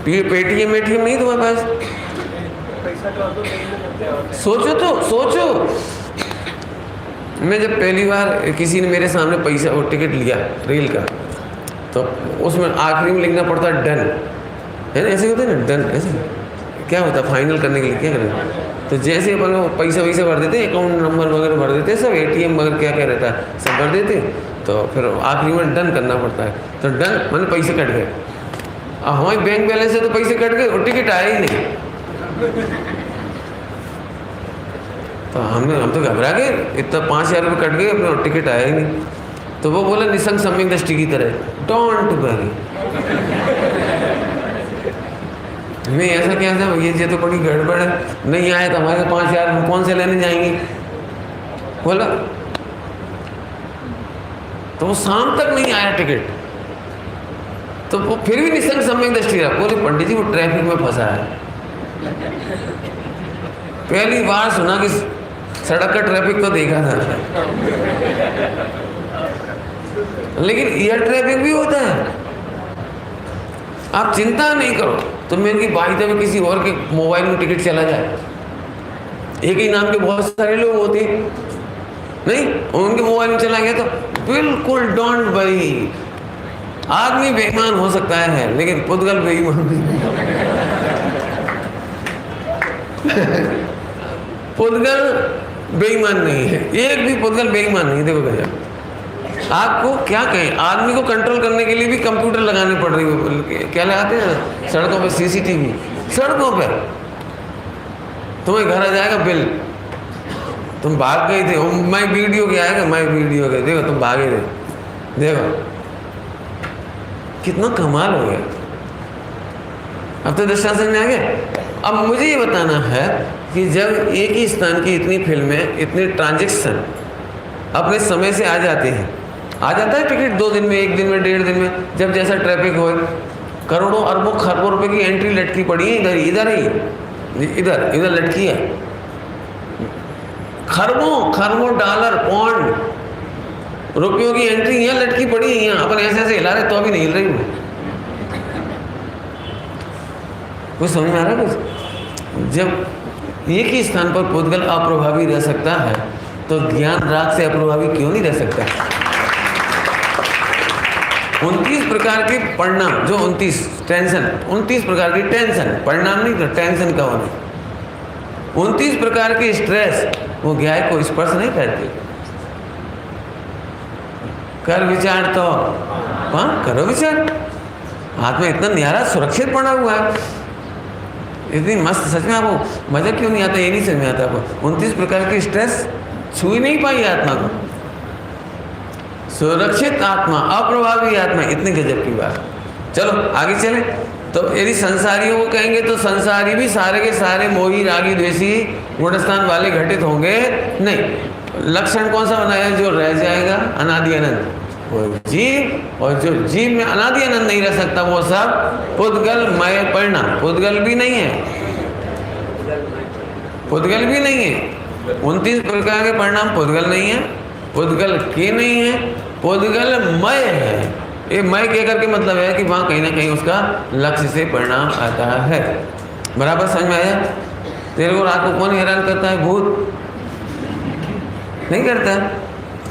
पेटीएम नहीं तुम्हारे पास? सोचो तो सोचो, मैं जब पहली बार किसी ने मेरे सामने पैसा और टिकट लिया रेल का, तो उसमें आखिरी में लिखना पड़ता डन, है ना? ऐसे होता है ना, डन। ऐसे क्या होता है फाइनल करने के लिए क्या करें? तो जैसे अपन पैसा वैसा भर देते, अकाउंट नंबर वगैरह भर देते, सब एटीएम वगैरह क्या क्या रहता है सब भर देते, तो फिर आखिरी में डन करना पड़ता है। तो डन मैंने पैसे कट गए। अब हमारे बैंक बैलेंस से तो पैसे कट गए और टिकट आया ही नहीं। तो हम तो घबरा गए, इतना 5,000 रुपये कट गए अपने और टिकट आया ही नहीं। तो वो बोला निसंग सम्यक दृष्टि की तरह, डोंट वरी। नहीं ऐसा क्या था, ये तो बड़ी गड़बड़ है, नहीं आया तो हमारे 5,000 हम कौन से लेने जाएंगे? बोला तो वो शाम तक नहीं आया टिकट, तो वो फिर भी निसंग सम्यक दृष्टि रहा। बोले पंडित जी वो ट्रैफिक में फंसा है। पहली बार सुना कि सड़क का ट्रैफिक तो देखा था, लेकिन एयर ट्रैफिक भी होता है। आप चिंता नहीं करो, तो मेरी बाई में किसी और के मोबाइल में टिकट चला जाए, एक ही नाम के बहुत सारे लोग होते नहीं, उनके मोबाइल में चला गया तो बिल्कुल डोंट वरी। आदमी बेईमान हो सकता है लेकिन पुद्गल बेईमान नहीं। पुद्गल बेईमान नहीं है, एक भी पुद्गल बेईमान नहीं। देखो भैया आपको क्या कहें, आदमी को कंट्रोल करने के लिए भी कंप्यूटर लगाने पड़ रही है। क्या लगाते हैं सड़कों पे? सीसीटीवी सड़कों पे। तुम्हें घर आ जाएगा बिल, तुम भाग गए थे, मैं वीडियो के आएगा, मैं वीडियो के, देखो तुम भागे थे, देखो कितना कमाल हो गया। अब तो दृष्टांत समझ में आ गया। अब मुझे ये बताना है कि जब एक ही स्थान की इतनी फिल्में, इतने ट्रांजैक्शन अपने समय से आ जाते हैं, आ जाता है टिकट 2 दिन में, 1 दिन में, 1.5 दिन में, जब जैसा ट्रैफिक हो, करोड़ों अरबों खरबों रुपए की एंट्री लटकी पड़ी है इधर ही, इधर लटकी है। खरबों डॉलर पौंड रुपयों की एंट्री यहाँ लटकी पड़ी है। यहाँ अपन ऐसे ऐसे हिला रहे तो अभी नहीं हिल रही हूँ। कुछ समझ में आ रहा है? कुछ जब एक ही स्थान पर पुद्गल अप्रभावी रह सकता है तो ज्ञान राग से अप्रभावी क्यों नहीं रह सकता? 29 प्रकार के परिणाम, जो 29 प्रकार की टेंशन, परिणाम नहीं तो टेंशन का होना, 29 प्रकार के स्ट्रेस वो ज्ञान को स्पर्श नहीं करते। कर विचार तो हाँ करो विचार, हाथ में इतना न्यारा सुरक्षित पड़ा हुआ है, इतनी मस्त, सच में आपको मजा क्यों नहीं आता? ये नहीं समझ में आता आपको। 29 प्रकार की स्ट्रेस छू ही नहीं पाई आत्मा को, सुरक्षित आत्मा, अप्रभावी आत्मा, इतनी गजब की बात। चलो आगे चले। तो यदि संसारियों को कहेंगे तो संसारी भी सारे के सारे मोही रागी द्वेषी गुणस्थान वाले घटित होंगे नहीं। लक्षण कौन सा बनाया? जो रह जाएगा अनादि अनंत वो जीव, और जो जीव में अनादि अनंत नहीं रह सकता वो सब पुद्गल मय परिणाम। पुद्गल भी नहीं है, पुद्गल भी नहीं है। 29 प्रकार के परिणाम पुद्गल नहीं है, पुद्गल के नहीं है, पुद्गल मय है। ये मय कह करके मतलब है कि वहाँ कहीं ना कहीं उसका लक्ष्य से परिणाम आता है। बराबर समझ में आया? तेरे को रात को कौन हैरान करता है? भूत नहीं करता?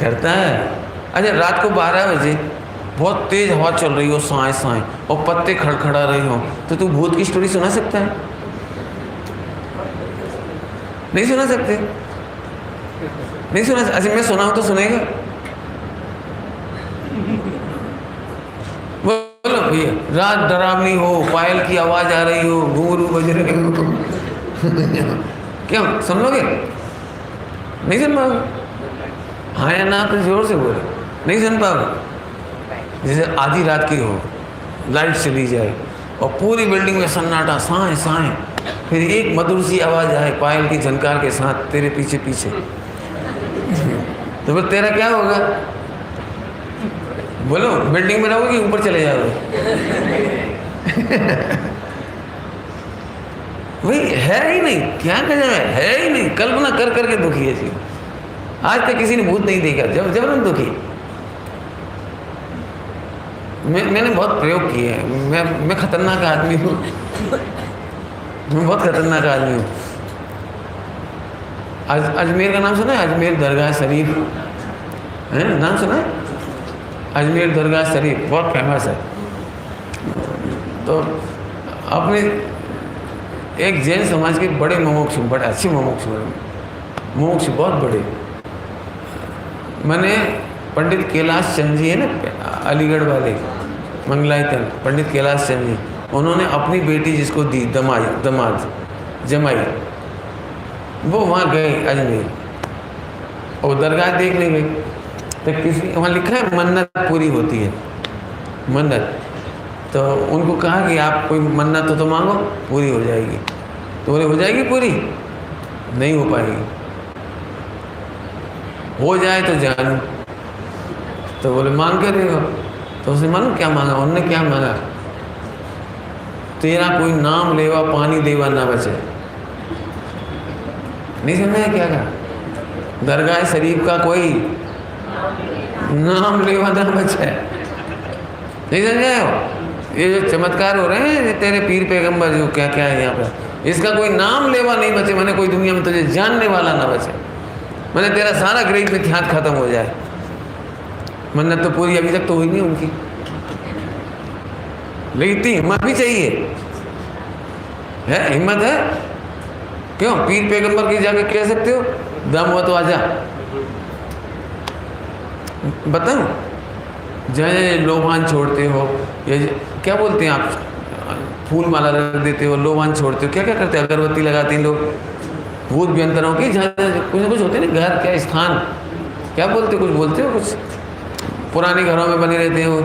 करता है। अच्छा रात को 12 बजे बहुत तेज हवा चल रही हो, साए साए, और पत्ते खड़खड़ा रही हो, तो तू भूत की स्टोरी सुना सकता है? नहीं सुना सकते? नहीं सुना? अच्छा मैं सुनाऊं तो सुनेगा? बोलो भैया, रात डरावनी हो, पायल की आवाज आ रही हो, घुंघरू बज रहे हो, क्यों सुन लोगे? नहीं सुन पाओगे? हाँ या ना तो जोर से बोले, नहीं सुन पाओगे। जैसे आधी रात की हो, लाइट चली जाए और पूरी बिल्डिंग में सन्नाटा, साए साए, फिर एक मधुर सी आवाज़ आए पायल की झनकार के साथ तेरे पीछे पीछे, तो फिर तेरा क्या होगा? बोलो, बिल्डिंग में रहोगे कि ऊपर चले जाओगे? भाई है ही नहीं, क्या कहा है ही नहीं, कल्पना कर करके दुखी है जी। आज तक किसी ने भूत नहीं देखा, जब हम दुखी। मैंने बहुत प्रयोग किए हैं, मैं खतरनाक आदमी हूँ, मैं बहुत खतरनाक आदमी हूँ। अजमेर का नाम सुना है? अजमेर दरगाह शरीफ है ना, नाम सुना है? अजमेर दरगाह शरीफ बहुत फेमस है। तो अपने एक जैन समाज के बड़े मुमुक्षु, बड़े अच्छे मुमुक्षु, मुमुक्षु बहुत बड़े, मैंने पंडित कैलाश चंद जी है ना, अलीगढ़ वाले मंगलायतन, पंडित कैलाश चंद जी, उन्होंने अपनी बेटी जिसको दी दमाद जमाई, वो वहाँ गए अजमेर और दरगाह देखने गए, तो किसी वहाँ लिखा है मन्नत पूरी होती है, मन्नत। तो उनको कहा कि आप कोई मन्नत तो मांगो, पूरी हो जाएगी। तो बोले हो जाएगी पूरी? नहीं हो पाएगी। हो जाए तो जानू। तो बोले मांग के देगा। तो उसने मालूम क्या मांगा? उन्होंने क्या मांगा? तेरा कोई नाम लेवा पानी देवा ना बचे। नहीं समझा क्या कहा? दरगाह शरीफ का कोई नाम लेवा ना बचे। नहीं समझा हो? ये जो चमत्कार हो रहे हैं तेरे पीर पैगंबर जो क्या क्या है यहाँ पर, इसका कोई नाम लेवा नहीं बचे। मैंने कोई दुनिया में तुझे जानने वाला ना बचे। मैंने तेरा सारा ग्रहित मिथ्यात खत्म हो जाए। मन्नत तो पूरी अभी तक तो हुई नहीं उनकी, लेकिन इतनी हिम्मत भी चाहिए है, हिम्मत है? क्यों पीर पैगंबर की जाके कह सकते हो दम हो तो आजा? बताओ, जय लोभान छोड़ते हो, ये क्या बोलते हैं आप, फूल माला रख देते हो, लोभान छोड़ते हो, क्या क्या करते हैं? अगरबत्ती लगाते हैं लोग, भूत व्यंतरों की कुछ ना कुछ होते हैं ना, घर क्या स्थान क्या बोलते हो, कुछ बोलते हो, कुछ पुराने घरों में बने रहते हो,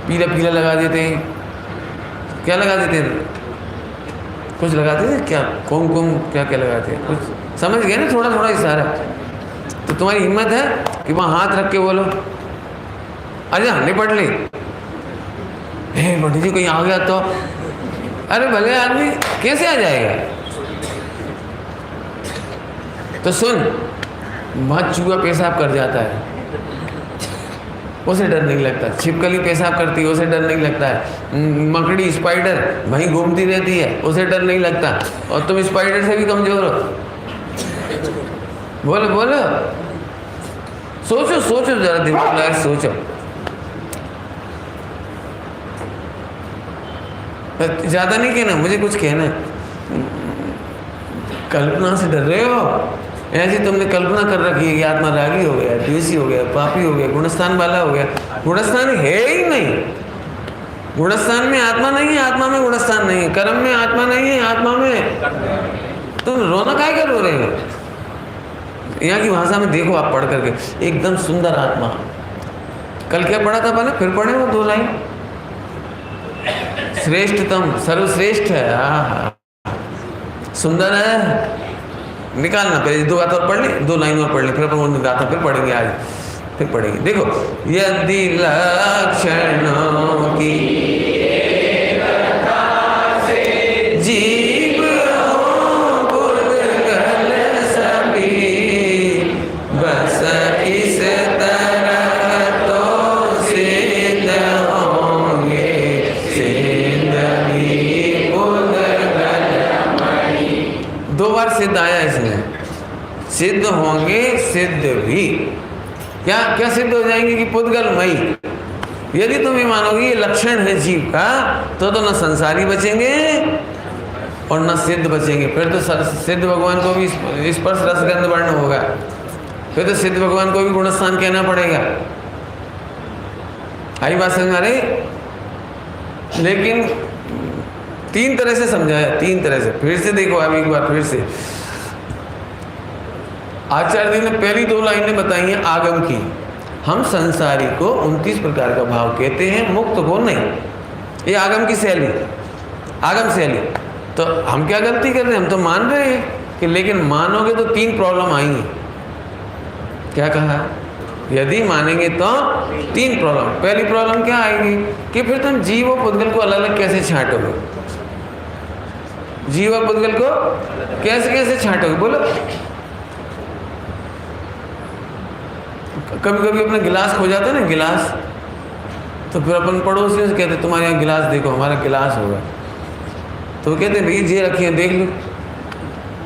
पीला पीला लगा देते हैं, क्या लगा देते हैं, कुछ लगाते थे क्या, कुमकुम क्या क्या लगाते हैं, कुछ समझ गए ना, थोड़ा थोड़ा इशारा। तो तुम्हारी हिम्मत है कि वहाँ हाथ रख के बोलो आजा निपट ले? पंडित जी कोई आ गया तो, अरे भले आदमी कैसे आ जाएगा? तो सुन, वहाँ चूहा पेशाब कर जाता है, उसे डर नहीं लगता। छिपकली पेशाब करती है, उसे डर नहीं लगता है। मकड़ी स्पाइडर वहीं घूमती रहती है, उसे डर नहीं लगता। और तुम स्पाइडर से भी कमजोर हो। बोलो बोलो, सोचो सोचो जरा, दिमाग लगा सोचो। ज़्यादा नहीं कहना, मुझे कुछ कहना। कल्पना से डर रहे हो? ऐसी तुमने कल्पना कर रखी है कि आत्मा रागी हो गया, द्वेषी हो गया, पापी हो गया, गुणस्थान वाला हो गया। गुणस्थान है ही नहीं। गुणस्थान में आत्मा नहीं है, आत्मा में गुणस्थान नहीं है। कर्म में आत्मा नहीं है, आत्मा में तुम रोना काहे कर रो रहे हो? यहाँ की भाषा में देखो आप पढ़ करके, एकदम सुंदर आत्मा। कल क्या पढ़ा था पहले, फिर पढ़े वो 2 लाइन। श्रेष्ठतम, सर्वश्रेष्ठ है, सुंदर है। निकालना पहले 2 बात और पढ़ ले, 2 लाइन और पढ़ ले, फिर अपन गाथा फिर पढ़ेंगे, आज फिर पढ़ेंगे। देखो, यदि लक्षणों की जीव हो पुद्गल सभी, बस इस तरह तो सिद्ध होंगे, सिद्ध भी पुद्गल मणि। 2 बार सिद्ध आया इसमें, सिद्ध होंगे, सिद्ध भी। क्या क्या सिद्ध हो जाएंगे कि पुद्गलमयी। यदि तुम ये मानोगे ये लक्षण है जीव का, तो न संसारी बचेंगे और न सिद्ध बचेंगे। फिर तो सिद्ध भगवान को भी स्पर्श रसगंध वर्ण होगा, फिर तो सिद्ध भगवान को भी गुणस्थान कहना पड़ेगा। आई बात समझ आ रही? लेकिन तीन तरह से समझाया, तीन तरह से। फिर से देखो आप एक बार फिर से। आचार्य जी ने पहली 2 लाइनें बताई हैं आगम की। हम संसारी को 29 प्रकार का भाव कहते हैं, मुक्त को नहीं। ये आगम की शैली, आगम शैली। तो हम क्या गलती कर रहे हैं? हम तो मान रहे हैं कि, लेकिन मानोगे तो 3 प्रॉब्लम आएंगी। क्या कहा? यदि मानेंगे तो 3 प्रॉब्लम। पहली प्रॉब्लम क्या आएगी कि फिर तुम जीव और पुद्गल को अलग अलग कैसे छांटोगे? जीव और पुद्गल को कैसे कैसे छांटोगे? बोलो। कभी कभी अपना गिलास खो जाता है ना, गिलास, तो फिर अपन पड़ोसियों से कहते तुम्हारे यहाँ गिलास देखो, हमारा गिलास होगा। तो वो कहते भैया ये रखिए देख लो।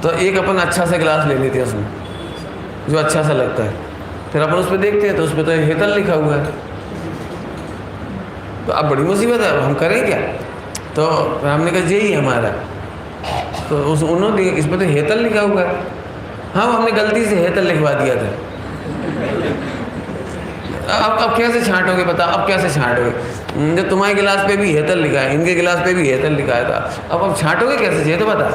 तो एक अपन अच्छा सा गिलास ले लेते हैं उसमें, जो अच्छा सा लगता है। फिर अपन उस पर देखते हैं तो उस पर तो हेतल लिखा हुआ है। तो अब बड़ी मुसीबत है, हम करें क्या? तो हमने कहा यही है हमारा। तो उन्होंने इस पर तो हेतल लिखा हुआ है। हाँ, हमने गलती से हेतल लिखवा दिया था। अब कैसे छांटोगे? बता, अब कैसे छांटोगे? जब तुम्हारे गिलास पे भी हेतल लिखा है, इनके गिलास पे भी हेतल लिखा है, था अब छांटोगे कैसे? ये तो बता।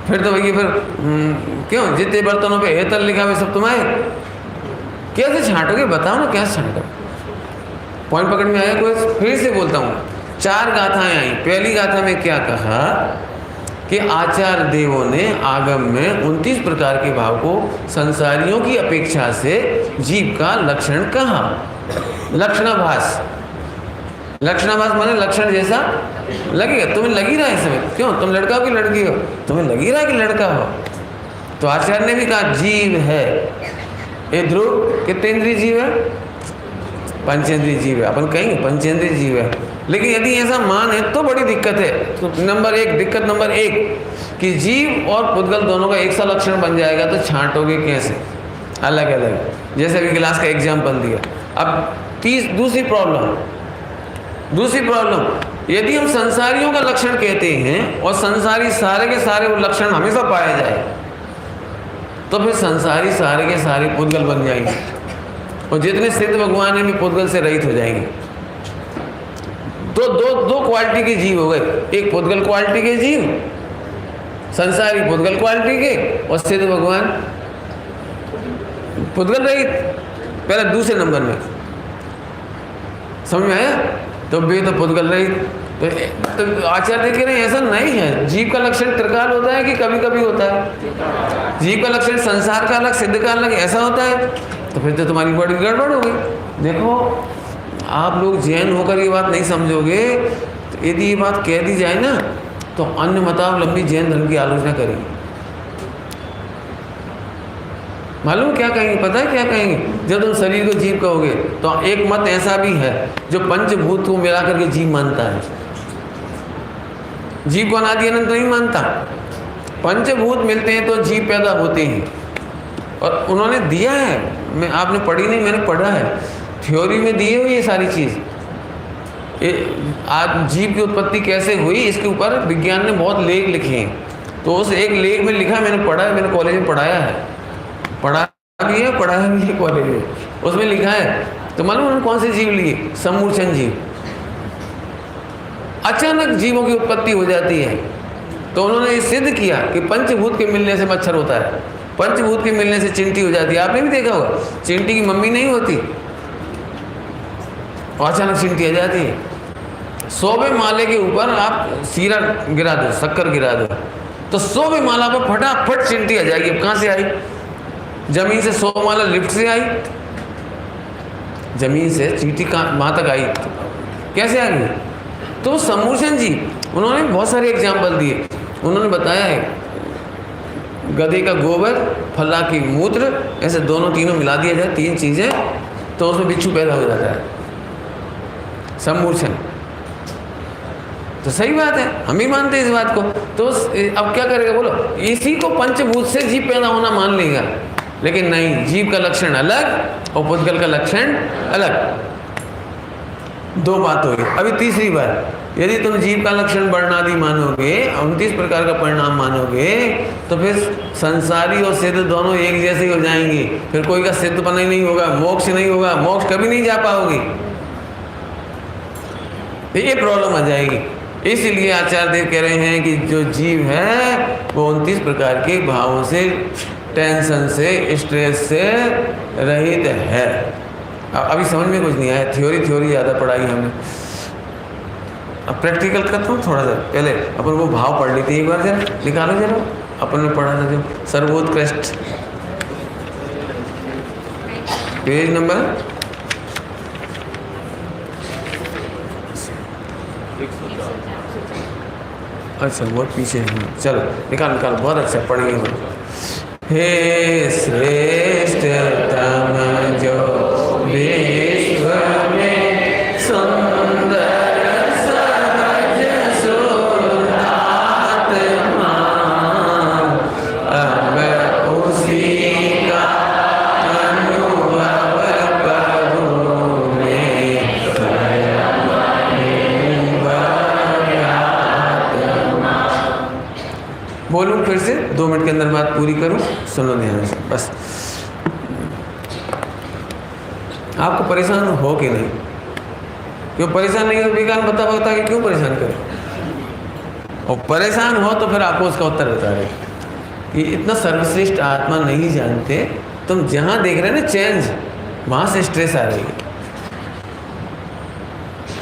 फिर तो भैया फिर क्यों जितने बर्तनों पे हेतल लिखा हुआ सब तुम्हारे, कैसे छांटोगे? बताओ ना कैसे छांटोगे? पॉइंट पकड़ में आया कोई? फिर से बोलता हूँ, 4 गाथाएं आई। पहली गाथा में क्या कहा कि आचार्य देवों ने आगम में 29 प्रकार के भाव को संसारियों की अपेक्षा से जीव का लक्षण कहा। लक्षणाभास, लक्षणाभास माने लक्षण जैसा लगेगा। तुम्हें लगी रहा है इस समय, क्यों? तुम लड़का हो कि लड़की हो? तुम्हें लगी रहा है कि लड़का हो? तो आचार्य ने भी कहा जीव है। ये ध्रुव कितने इंद्रिय जीव है? पंचेंद्रिय जीव है। अपन कहेंगे पंचेंद्रिय जीव है, लेकिन यदि ऐसा मान है तो बड़ी दिक्कत है। तो दिक्कत नंबर 1 कि जीव और पुद्गल दोनों का एक सा लक्षण बन जाएगा, तो छांटोगे कैसे अलग अलग? जैसे अभी गिलास का एग्जाम्पल दिया। अब दूसरी प्रॉब्लम, यदि हम संसारियों का लक्षण कहते हैं और संसारी सारे के सारे वो लक्षण हमेशा पाया जाए, तो फिर संसारी सारे के सारे पुद्गल बन जाएंगे, और जितने सिद्ध भगवान हैं भी पुद्गल से रहित हो जाएंगे। तो दो क्वालिटी के जीव हो गए। एक पुद्गल क्वालिटी के जीव, संसारी पुद्गल क्वालिटी के, और सिद्ध भगवान पुद्गल रहित। पहले दूसरे नंबर में समझ में आया? तो वे तो पुद्गल रहित। तो आचार्य कह रहे हैं ऐसा नहीं है। जीव का लक्षण त्रिकाल होता है कि कभी कभी होता है? जीव का लक्षण संसार का अलग, सिद्ध का अलग, ऐसा होता है? तो फिर तो तुम्हारी बड़ी गड़बड़ हो गई। देखो, आप लोग जैन होकर ये बात नहीं समझोगे, तो यदि ये बात कह दी जाए ना, तो अन्य मतावलंबी जैन धर्म की आलोचना करेंगे। मालूम क्या कहेंगे? पता है क्या कहेंगे? जब तुम शरीर को जीव कहोगे, तो एक मत ऐसा भी है जो पंचभूत को मिला करके जीव मानता है। जीव को अनादि अनंत नहीं मानता। पंचभूत मिलते हैं तो जीव पैदा होते हैं, और उन्होंने दिया है। मैं आपने पढ़ी नहीं, मैंने पढ़ा है, थ्योरी में दी हुई ये सारी चीज़। आज जीव की उत्पत्ति कैसे हुई, इसके ऊपर विज्ञान ने बहुत लेख लिखे हैं। तो उस एक लेख में लिखा, मैंने पढ़ा है, मैंने कॉलेज में पढ़ाया है, पढ़ाया भी है कॉलेज में। उसमें लिखा है, तो मालूम उन्होंने कौन से जीव लिए? समूर्छन जीव। अचानक जीवों की उत्पत्ति हो जाती है, तो उन्होंने ये सिद्ध किया कि पंचभूत के मिलने से मच्छर होता है, पंचभूत के मिलने से चिंटी हो जाती है। आपने भी देखा होगा, चिंटी की मम्मी नहीं होती और अचानक चिंटी आ जाती है। 100वें माले के ऊपर आप सीरा गिरा दो, शक्कर गिरा दो, तो 100वें माला पर फटाफट चिंटी आ जाएगी। अब कहाँ से आई? जमीन से 100 माला लिफ्ट से आई, जमीन से चींटी वहाँ तक आई, कैसे आ गई? तो समूर्छन जी उन्होंने बहुत सारे एग्जाम्पल दिए। उन्होंने बताया है गधे का गोबर, फला की मूत्र, ऐसे दोनों तीनों मिला दिया जाए, 3 चीज़ें, तो उसमें बिच्छू पैदा हो जाता है। समूर्छन तो सही बात है, हम ही मानते हैं इस बात को। तो अब क्या करेगा बोलो? इसी को पंचभूत से जीव पैदा होना मान लेगा, लेकिन नहीं, जीव का लक्षण अलग और पुद्गल का लक्षण अलग। 2 बात हो गई। अभी तीसरी बात, यदि तुम जीव का लक्षण वर्णादि मानोगे, 29 प्रकार का परिणाम मानोगे, तो फिर संसारी और सिद्ध दोनों एक जैसे हो जाएंगे। फिर कोई का सिद्धपना ही नहीं होगा, मोक्ष नहीं होगा, मोक्ष कभी नहीं जा पाओगे। तो ये प्रॉब्लम आ जाएगी। इसलिए आचार्य देव कह रहे हैं कि जो जीव है वो 29 प्रकार के भावों से, टेंशन से, स्ट्रेस से रहित है। अभी समझ में कुछ नहीं आया, थ्योरी ज़्यादा पढ़ाई हमने। अब प्रैक्टिकल करता हूँ थोड़ा सा। पहले अपन वो भाव पढ़ लेते हैं एक बार, जरा निकालो जरा, अपन ने पढ़ा था जो सर्वोत्कृष्ट, पेज नंबर 104। अच्छा बहुत पीछे है, चलो निकाल, बहुत अच्छा पढ़ेंगे। हे श्रेष्ठतम जो विश्व में सुंदर सहज सुधात्मा, अब उसी का अनुभव करूं मैं, बोलूं फिर से, 2 मिनट के अंदर बात पूरी करूं, सुनो ध्यान से बस। आपको परेशान हो कि नहीं? क्यों परेशान नहीं हो? विज्ञान बता कि क्यों परेशान करें, और परेशान हो तो फिर आपको उसका उत्तर बता रहे कि इतना सर्वश्रेष्ठ आत्मा नहीं जानते तुम। जहां देख रहे हैं ना चेंज, वहां से स्ट्रेस आ रही है।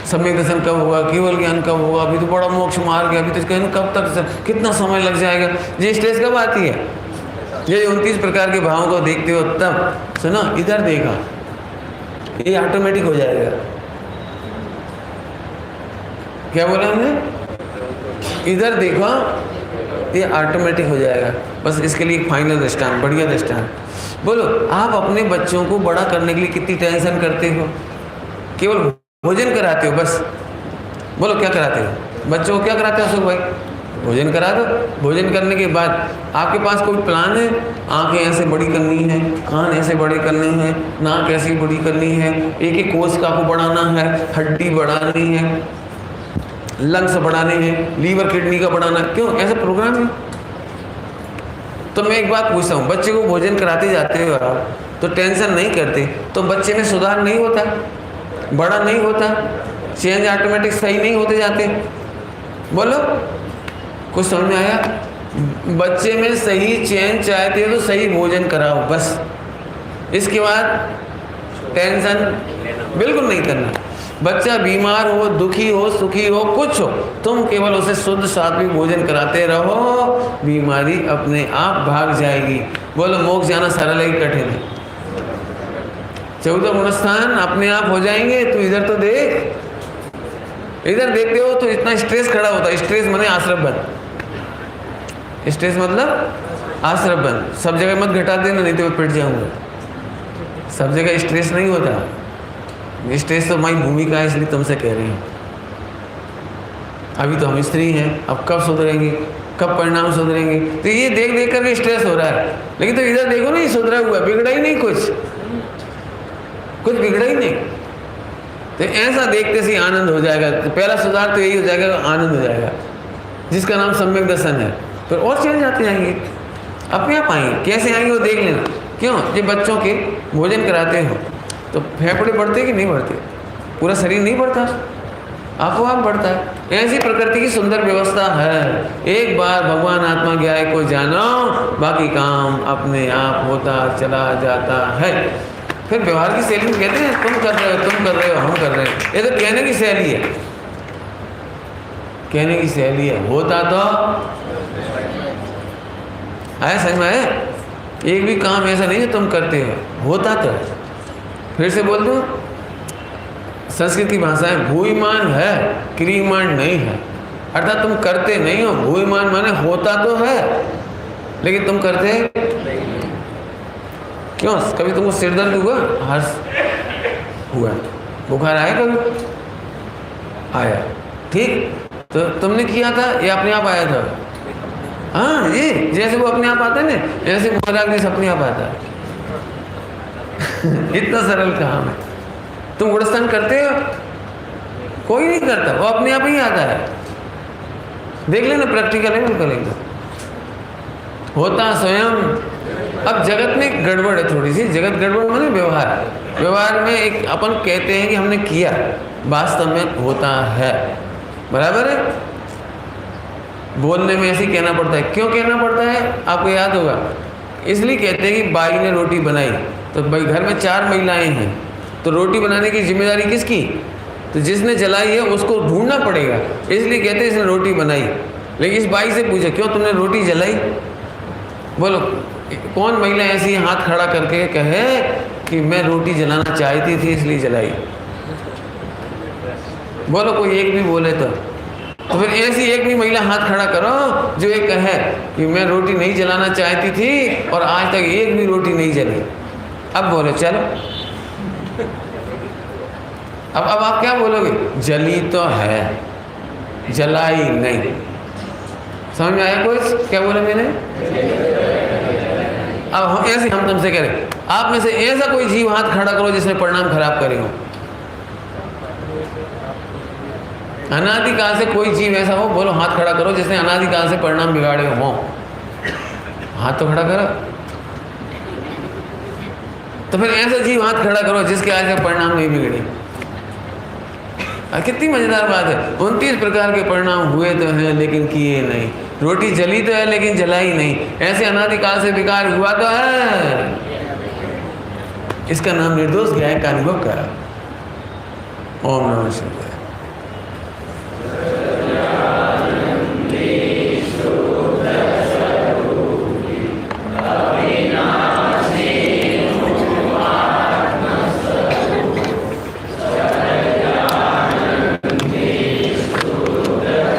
सम्यक दर्शन कब होगा, केवल ज्ञान कब होगा, अभी तो बड़ा मोक्ष मार्ग है, अभी तो कहने कब तक, कितना समय लग जाएगा। ये स्ट्रेस कब आती है? ये 29 प्रकार के भावों को देखते हो तब। सुनो, इधर देखा, ये ऑटोमेटिक हो जाएगा। क्या बोला हमने? इधर देखो, ये ऑटोमेटिक हो जाएगा। बस इसके लिए फाइनल दृष्टांत, बढ़िया दृष्टांत। बोलो, आप अपने बच्चों को बड़ा करने के लिए कितनी टेंशन करते हो? केवल भोजन कराते हो बस। बोलो क्या कराते हो? बच्चों को क्या कराते हो अशोक भाई? भोजन करा दो। भोजन करने के बाद आपके पास कोई प्लान है? आंखें ऐसे बड़ी करनी है, कान ऐसे बड़े करने हैं, नाक ऐसी बड़ी करनी है, एक कोशिका को बढ़ाना है, हड्डी बढ़ानी है, लंग्स बढ़ाने हैं, लीवर किडनी का बढ़ाना है। क्यों? ऐसा प्रोग्राम है। तो मैं एक बात पूछता हूँ, बच्चे को भोजन कराते जाते हो आप, तो टेंशन नहीं करते तो बच्चे में सुधार नहीं होता, बड़ा नहीं होता, चेंज ऑटोमेटिक सही नहीं होते जाते? बोलो, कुछ समझ में आया? बच्चे में सही चेंज चाहते हो तो सही भोजन कराओ बस। इसके बाद टेंशन बिल्कुल नहीं करना। बच्चा बीमार हो, दुखी हो, सुखी हो, कुछ हो, तुम केवल उसे शुद्ध सात्विक भोजन कराते रहो, बीमारी अपने आप भाग जाएगी। बोलो, मोक्ष जाना सरल है कि कठिन है? 14 गुणस्थान अपने आप हो जाएंगे। तू इधर तो देख, इधर देखते हो तो इतना स्ट्रेस खड़ा होता है। स्ट्रेस माने आश्रम बंद, स्ट्रेस मतलब आश्रम बंद। सब जगह मत घटा देना, नहीं तो मैं पिट जाऊंगा। सब जगह स्ट्रेस नहीं होता। स्ट्रेस तो हमारी भूमिका है, इसलिए तुमसे कह रही हूँ। अभी तो हम स्त्री हैं, अब कब सुधरेंगे, कब परिणाम सुधरेंगे? तो ये देख देख कर भी स्ट्रेस हो रहा है। लेकिन तो इधर देखो नहीं, सुधरा हुआ, बिगड़ा ही नहीं, कुछ बिगड़ा ही नहीं। तो ऐसा देखते से आनंद हो जाएगा। तो पहला सुधार तो यही हो जाएगा, आनंद हो जाएगा, जिसका नाम सम्यक दर्शन है। फिर और चेंज आते आएंगे, अपने आप आएंगे। कैसे आएंगे वो देख लेना। क्यों? ये बच्चों के भोजन कराते हो तो फेफड़े बढ़ते कि नहीं बढ़ते? पूरा शरीर नहीं बढ़ता, आपो आप बढ़ता है। ऐसी प्रकृति की सुंदर व्यवस्था है। एक बार भगवान आत्मा ज्ञाय को जानो, बाकी काम अपने आप होता चला जाता है। फिर व्यवहार की शैली में कहते हैं तुम कर रहे हो, तुम कर रहे हो, हम कर रहे हैं। ये तो कहने की शैली है, कहने की शैली है। होता तो आया, समझ में आया? एक भी काम ऐसा नहीं है तुम करते हो, होता तो। फिर से बोल दो, संस्कृत की भाषा है भूयमान है, क्रियमान नहीं है। अर्थात तुम करते नहीं हो। भूयमान माने होता तो है लेकिन तुम करते क्यों? कभी तुमको सिर दर्द हुआ? हर्ष हुआ? बुखार आया कभी? आया, ठीक। तो तुमने किया था या अपने आप आया था? हाँ, ये जैसे वो अपने आप आता है ना, जैसे मोहराग्नि अपने आप आता है। इतना सरल काम है। तुम गुणस्थान करते हो? कोई नहीं करता, वो अपने आप ही आता है। देख लेना, प्रैक्टिकल है, बिल्कुल एकदम होता स्वयं। अब जगत में गड़बड़ है थोड़ी सी। जगत गड़बड़ माने व्यवहार। व्यवहार में एक अपन कहते हैं कि हमने किया, वास्तव में होता है। बराबर है? बोलने में ऐसे ही कहना पड़ता है। क्यों कहना पड़ता है आपको याद होगा, इसलिए कहते हैं कि बाई ने रोटी बनाई, तो भाई घर में 4 महिलाएं हैं, तो रोटी बनाने की जिम्मेदारी किसकी? तो जिसने जलाई है उसको ढूंढना पड़ेगा, इसलिए कहते हैं इसने रोटी बनाई। लेकिन इस बाई से पूछे क्यों तुमने रोटी जलाई? बोलो कौन महिला ऐसी हाथ खड़ा करके कहे कि मैं रोटी जलाना चाहती थी इसलिए जलाई? बोलो कोई एक भी बोले तो फिर ऐसी एक भी महिला हाथ खड़ा करो जो ये कहे कि मैं रोटी नहीं जलाना चाहती थी और आज तक एक भी रोटी नहीं जली। अब बोलो चलो, अब आप क्या बोलोगे? जली तो है, जलाई नहीं। समझ में आया कोई? क्या बोले मैंने? अब ऐसे हम तुमसे कह रहे, आप में से ऐसा कोई जीव हाथ खड़ा करो जिसने परिणाम खराब करे हो। अनादिकाल से कोई जीव ऐसा हो, बोलो हाथ खड़ा करो जिसने अनादिकाल से परिणाम बिगाड़े हो। हाथ तो खड़ा करो। तो फिर ऐसा जीव हाथ खड़ा करो जिसके आज का परिणाम नहीं बिगड़े। कितनी मजेदार बात है। 29 प्रकार के परिणाम हुए तो हैं लेकिन किए नहीं। रोटी जली तो है लेकिन जलाई नहीं। ऐसे अनादिकाल से विकार हुआ तो है। इसका नाम निर्दोष न्याय का अनुभव करा। ओम नमः शिवाय।